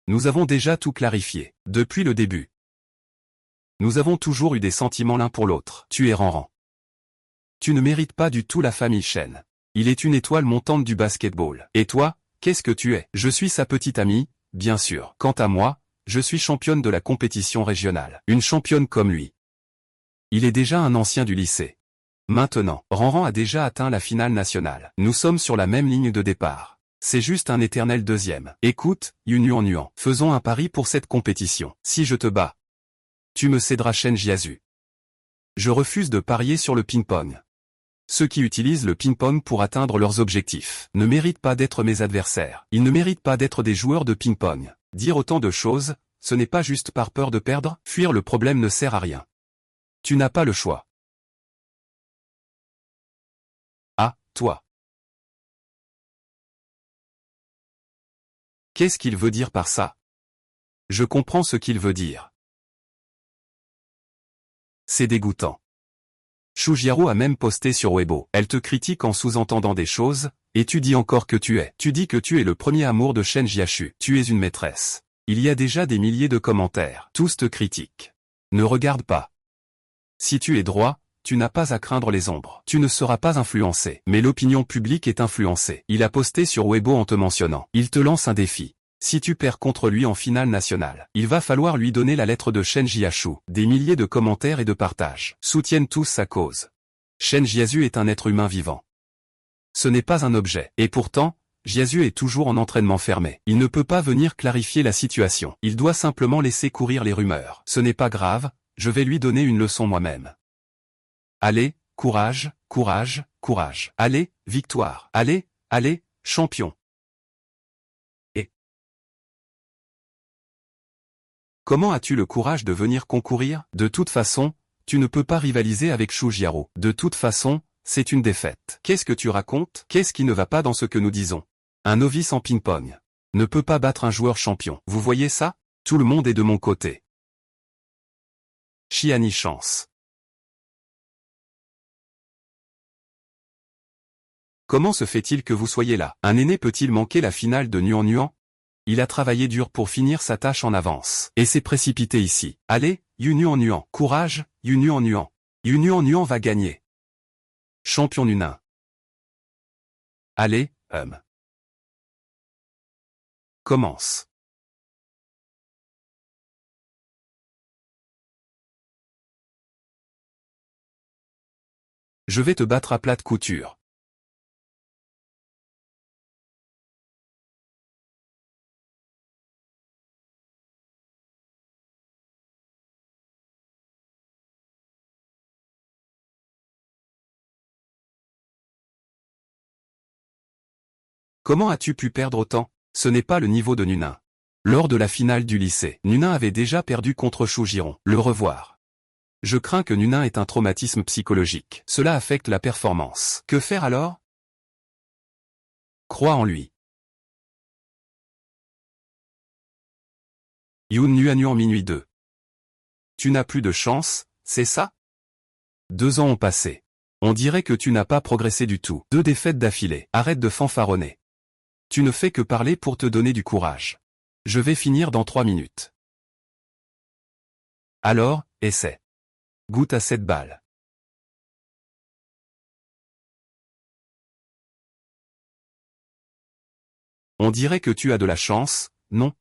Nous avons déjà tout clarifié, depuis le début. Nous avons toujours eu des sentiments l'un pour l'autre. Tu es Ranran. Tu ne mérites pas du tout la famille Shen. Il est une étoile montante du basketball. Et toi, qu'est-ce que tu es? Je suis sa petite amie, bien sûr. Quant à moi, je suis championne de la compétition régionale. Une championne comme lui. Il est déjà un ancien du lycée. Maintenant, Ranran a déjà atteint la finale nationale. Nous sommes sur la même ligne de départ. C'est juste un éternel deuxième. Écoute, nuant. Faisons un pari pour cette compétition. Si je te bats, tu me céderas Shen Jiazu. Je refuse de parier sur le ping-pong. Ceux qui utilisent le ping-pong pour atteindre leurs objectifs ne méritent pas d'être mes adversaires. Ils ne méritent pas d'être des joueurs de ping-pong. Dire autant de choses, ce n'est pas juste par peur de perdre. Fuir le problème ne sert à rien. Tu n'as pas le choix. Ah, toi. Qu'est-ce qu'il veut dire par ça? Je comprends ce qu'il veut dire. C'est dégoûtant. Shujiaro a même posté sur Weibo. Elle te critique en sous-entendant des choses, et tu dis encore que tu es. Tu dis que tu es le premier amour de Shen Jiashu. Tu es une maîtresse. Il y a déjà des milliers de commentaires. Tous te critiquent. Ne regarde pas. Si tu es droit, tu n'as pas à craindre les ombres. Tu ne seras pas influencé. Mais l'opinion publique est influencée. Il a posté sur Weibo en te mentionnant. Il te lance un défi. Si tu perds contre lui en finale nationale, il va falloir lui donner la lettre de Shen Jiashu. Des milliers de commentaires et de partages soutiennent tous sa cause. Shen Jiashu est un être humain vivant. Ce n'est pas un objet. Et pourtant, Jiashu est toujours en entraînement fermé. Il ne peut pas venir clarifier la situation. Il doit simplement laisser courir les rumeurs. Ce n'est pas grave, je vais lui donner une leçon moi-même. Allez, courage, courage, courage. Allez, victoire. Allez, allez, champion. Comment as-tu le courage de venir concourir? De toute façon, tu ne peux pas rivaliser avec Shujiaro. De toute façon, c'est une défaite. Qu'est-ce que tu racontes? Qu'est-ce qui ne va pas dans ce que nous disons? Un novice en ping-pong ne peut pas battre un joueur champion. Vous voyez ça? Tout le monde est de mon côté. Chiani chance. Comment se fait-il que vous soyez là? Un aîné peut-il manquer la finale de Nuan Nuan? Il a travaillé dur pour finir sa tâche en avance. Et s'est précipité ici. Allez, Yu Nuan Nuan. Courage, Yu Nuan Nuan. Yu Nuan Nuan va gagner. Champion Nunin. Allez, Commence. Je vais te battre à plate couture. Comment as-tu pu perdre autant? Ce n'est pas le niveau de Nunin. Lors de la finale du lycée, Nunin avait déjà perdu contre Shujiron. Le revoir. Je crains que Nunin ait un traumatisme psychologique. Cela affecte la performance. Que faire alors? Crois en lui. Yun Nuan minuit 2. Tu n'as plus de chance, c'est ça? 2 ans ont passé. On dirait que tu n'as pas progressé du tout. 2 défaites d'affilée. Arrête de fanfaronner. Tu ne fais que parler pour te donner du courage. Je vais finir dans 3 minutes. Alors, essaie. Goûte à cette balle. On dirait que tu as de la chance, non?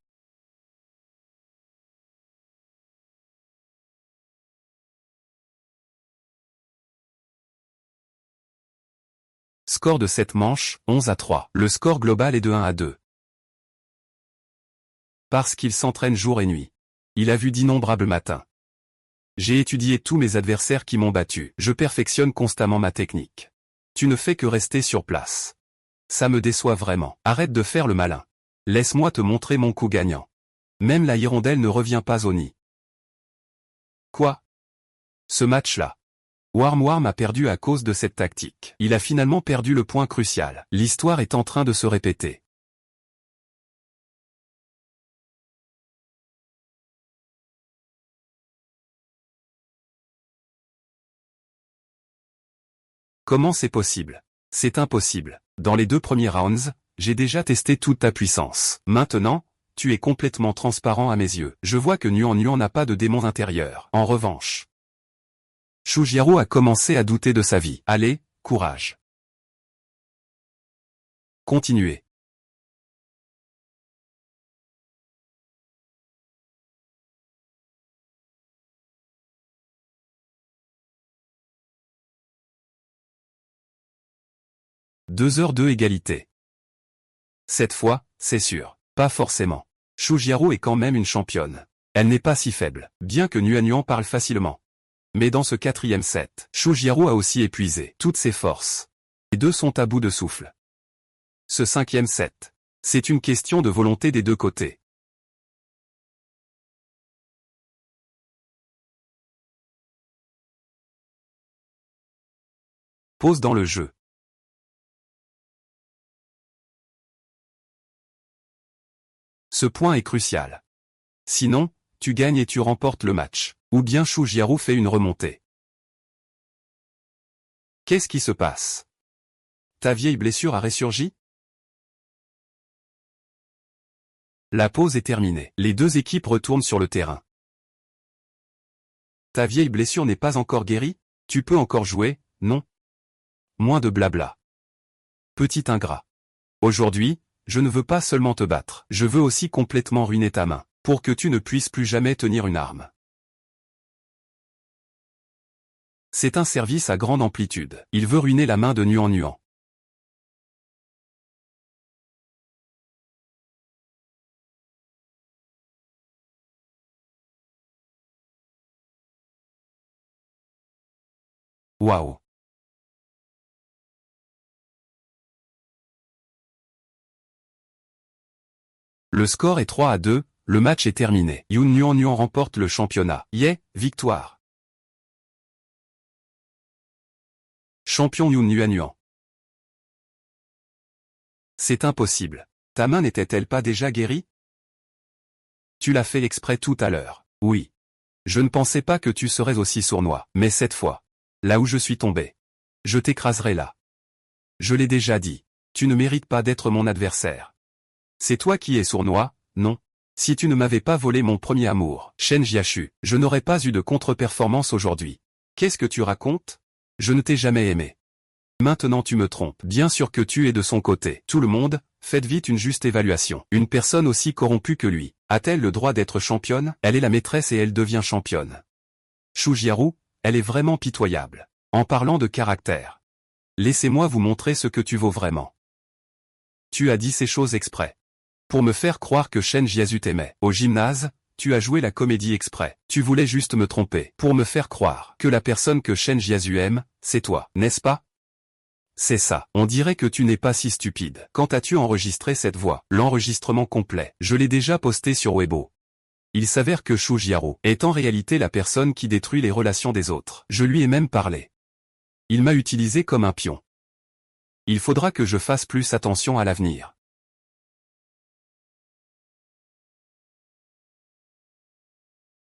Score de cette manche, 11-3. Le score global est de 1-2. Parce qu'il s'entraîne jour et nuit. Il a vu d'innombrables matins. J'ai étudié tous mes adversaires qui m'ont battu. Je perfectionne constamment ma technique. Tu ne fais que rester sur place. Ça me déçoit vraiment. Arrête de faire le malin. Laisse-moi te montrer mon coup gagnant. Même la hirondelle ne revient pas au nid. Quoi? Ce match-là. Warm a perdu à cause de cette tactique. Il a finalement perdu le point crucial. L'histoire est en train de se répéter. Comment c'est possible? C'est impossible. Dans les 2 premiers rounds, j'ai déjà testé toute ta puissance. Maintenant, tu es complètement transparent à mes yeux. Je vois que Nuan Nuan n'a pas de démon intérieur. En revanche, Shujiaro a commencé à douter de sa vie. Allez, courage. Continuez. Deux heures de égalité. Cette fois, c'est sûr. Pas forcément. Shujiaro est quand même une championne. Elle n'est pas si faible, bien que Nuan Nuan parle facilement. Mais dans ce 4e set, Shujiaro a aussi épuisé toutes ses forces. Les deux sont à bout de souffle. Ce 5e set. C'est une question de volonté des deux côtés. Pause dans le jeu. Ce point est crucial. Sinon, tu gagnes et tu remportes le match. Ou bien Shu Jiaru fait une remontée. Qu'est-ce qui se passe? Ta vieille blessure a ressurgi? La pause est terminée. Les deux équipes retournent sur le terrain. Ta vieille blessure n'est pas encore guérie? Tu peux encore jouer, non? Moins de blabla. Petit ingrat. Aujourd'hui, je ne veux pas seulement te battre, je veux aussi complètement ruiner ta main, pour que tu ne puisses plus jamais tenir une arme. C'est un service à grande amplitude. Il veut ruiner la main de Nuan Nuan. Waouh. Le score est 3-2, le match est terminé. Yun Nuan Nuan remporte le championnat. Yeah, victoire. Champion Yun Nuan Nuan. C'est impossible. Ta main n'était-elle pas déjà guérie? Tu l'as fait exprès tout à l'heure. Oui. Je ne pensais pas que tu serais aussi sournois, mais cette fois, là où je suis tombé, je t'écraserai là. Je l'ai déjà dit. Tu ne mérites pas d'être mon adversaire. C'est toi qui es sournois, non? Si tu ne m'avais pas volé mon premier amour, Shen Jiaxu, je n'aurais pas eu de contre-performance aujourd'hui. Qu'est-ce que tu racontes? Je ne t'ai jamais aimé. Maintenant tu me trompes. Bien sûr que tu es de son côté. Tout le monde, faites vite une juste évaluation. Une personne aussi corrompue que lui, a-t-elle le droit d'être championne? Elle est la maîtresse et elle devient championne. Shu Jiaru, elle est vraiment pitoyable. En parlant de caractère. Laissez-moi vous montrer ce que tu vaux vraiment. Tu as dit ces choses exprès. Pour me faire croire que Shen Jiazu t'aimait. Au gymnase, tu as joué la comédie exprès. Tu voulais juste me tromper. Pour me faire croire que la personne que Shen Jiazu aime, c'est toi, n'est-ce pas? C'est ça. On dirait que tu n'es pas si stupide. Quand as-tu enregistré cette voix? L'enregistrement complet. Je l'ai déjà posté sur Weibo. Il s'avère que Shu Jiaru est en réalité la personne qui détruit les relations des autres. Je lui ai même parlé. Il m'a utilisé comme un pion. Il faudra que je fasse plus attention à l'avenir.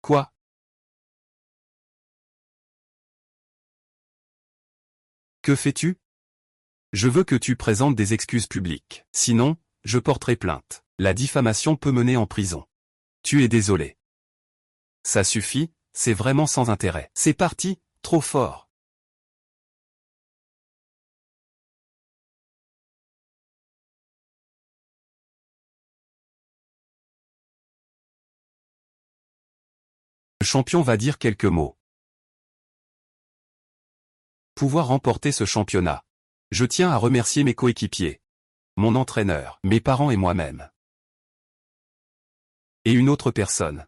Quoi? Que fais-tu? Je veux que tu présentes des excuses publiques. Sinon, je porterai plainte. La diffamation peut mener en prison. Tu es désolé. Ça suffit, c'est vraiment sans intérêt. C'est parti, trop fort. Le champion va dire quelques mots. Pouvoir remporter ce championnat. Je tiens à remercier mes coéquipiers, mon entraîneur, mes parents et moi-même. Et une autre personne.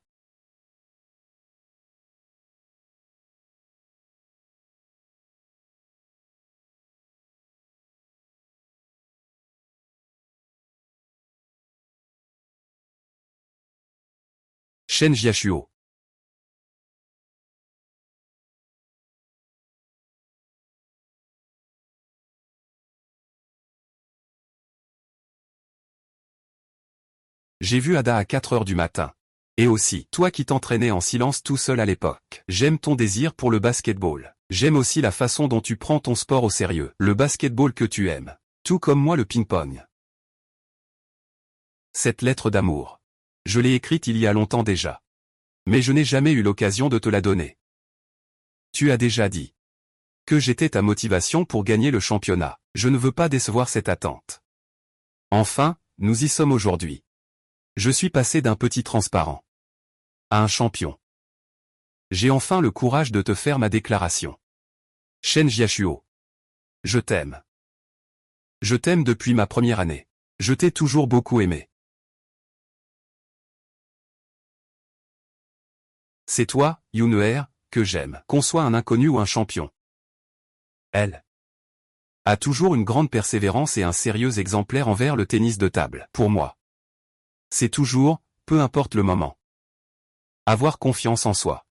Shen Jiaxuo. J'ai vu Ada à 4 heures du matin. Et aussi, toi qui t'entraînais en silence tout seul à l'époque. J'aime ton désir pour le basketball. J'aime aussi la façon dont tu prends ton sport au sérieux. Le basketball que tu aimes. Tout comme moi le ping-pong. Cette lettre d'amour. Je l'ai écrite il y a longtemps déjà. Mais je n'ai jamais eu l'occasion de te la donner. Tu as déjà dit que j'étais ta motivation pour gagner le championnat. Je ne veux pas décevoir cette attente. Enfin, nous y sommes aujourd'hui. Je suis passé d'un petit transparent à un champion. J'ai enfin le courage de te faire ma déclaration. Shen Jiaxuo. Je t'aime. Je t'aime depuis ma première année. Je t'ai toujours beaucoup aimé. C'est toi, Yuneer, que j'aime. Qu'on soit un inconnu ou un champion. Elle a toujours une grande persévérance et un sérieux exemplaire envers le tennis de table. Pour moi, c'est toujours, peu importe le moment. Avoir confiance en soi.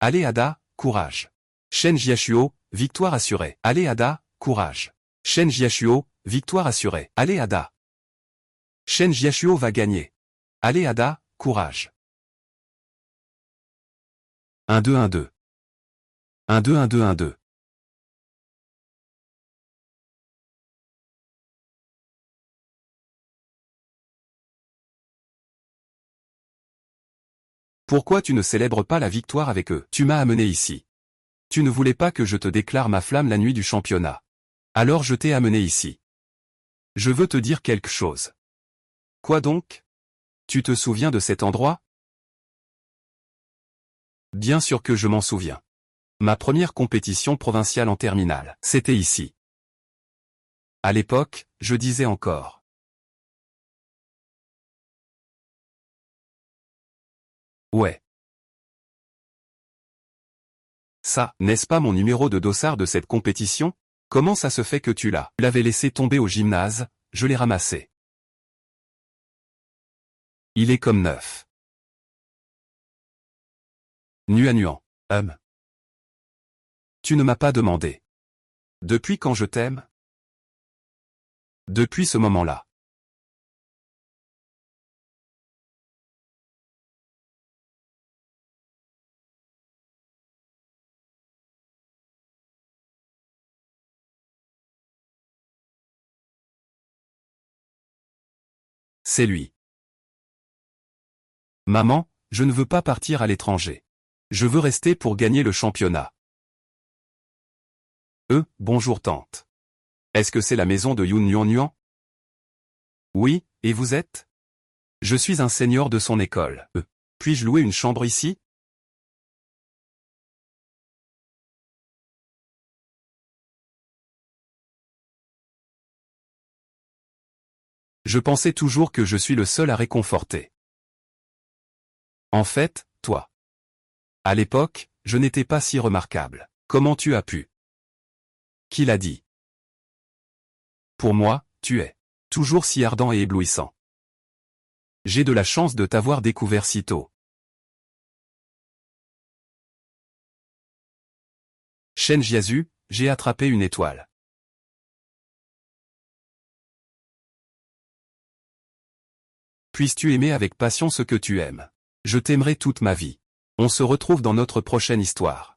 Allez Ada, courage. Shen Jiaxuo, victoire assurée. Allez Ada, courage. Shen Jiashuo, victoire assurée. Allez Ada. Shen Jiashuo va gagner. Allez Ada, courage. 1-2-1-2. 1-2-1-2-1-2. Pourquoi tu ne célèbres pas la victoire avec eux? Tu m'as amené ici. Tu ne voulais pas que je te déclare ma flamme la nuit du championnat. Alors je t'ai amené ici. Je veux te dire quelque chose. Quoi donc? Tu te souviens de cet endroit? Bien sûr que je m'en souviens. Ma première compétition provinciale en terminale, c'était ici. À l'époque, je disais encore. Ouais. Ça, n'est-ce pas mon numéro de dossard de cette compétition? Comment ça se fait que tu l'avais laissé tomber au gymnase? Je l'ai ramassé. Il est comme neuf. Nuan. Tu ne m'as pas demandé. Depuis quand je t'aime? Depuis ce moment-là. C'est lui. Maman, je ne veux pas partir à l'étranger. Je veux rester pour gagner le championnat. Bonjour tante. Est-ce que c'est la maison de Yun Nuan? Oui, et vous êtes? Je suis un senior de son école. Puis-je louer une chambre ici? Je pensais toujours que je suis le seul à réconforter. En fait, toi. À l'époque, je n'étais pas si remarquable. Comment tu as pu? Qui l'a dit? Pour moi, tu es toujours si ardent et éblouissant. J'ai de la chance de t'avoir découvert si tôt. Shen Jiazu, j'ai attrapé une étoile. Puisses-tu aimer avec passion ce que tu aimes. Je t'aimerai toute ma vie. On se retrouve dans notre prochaine histoire.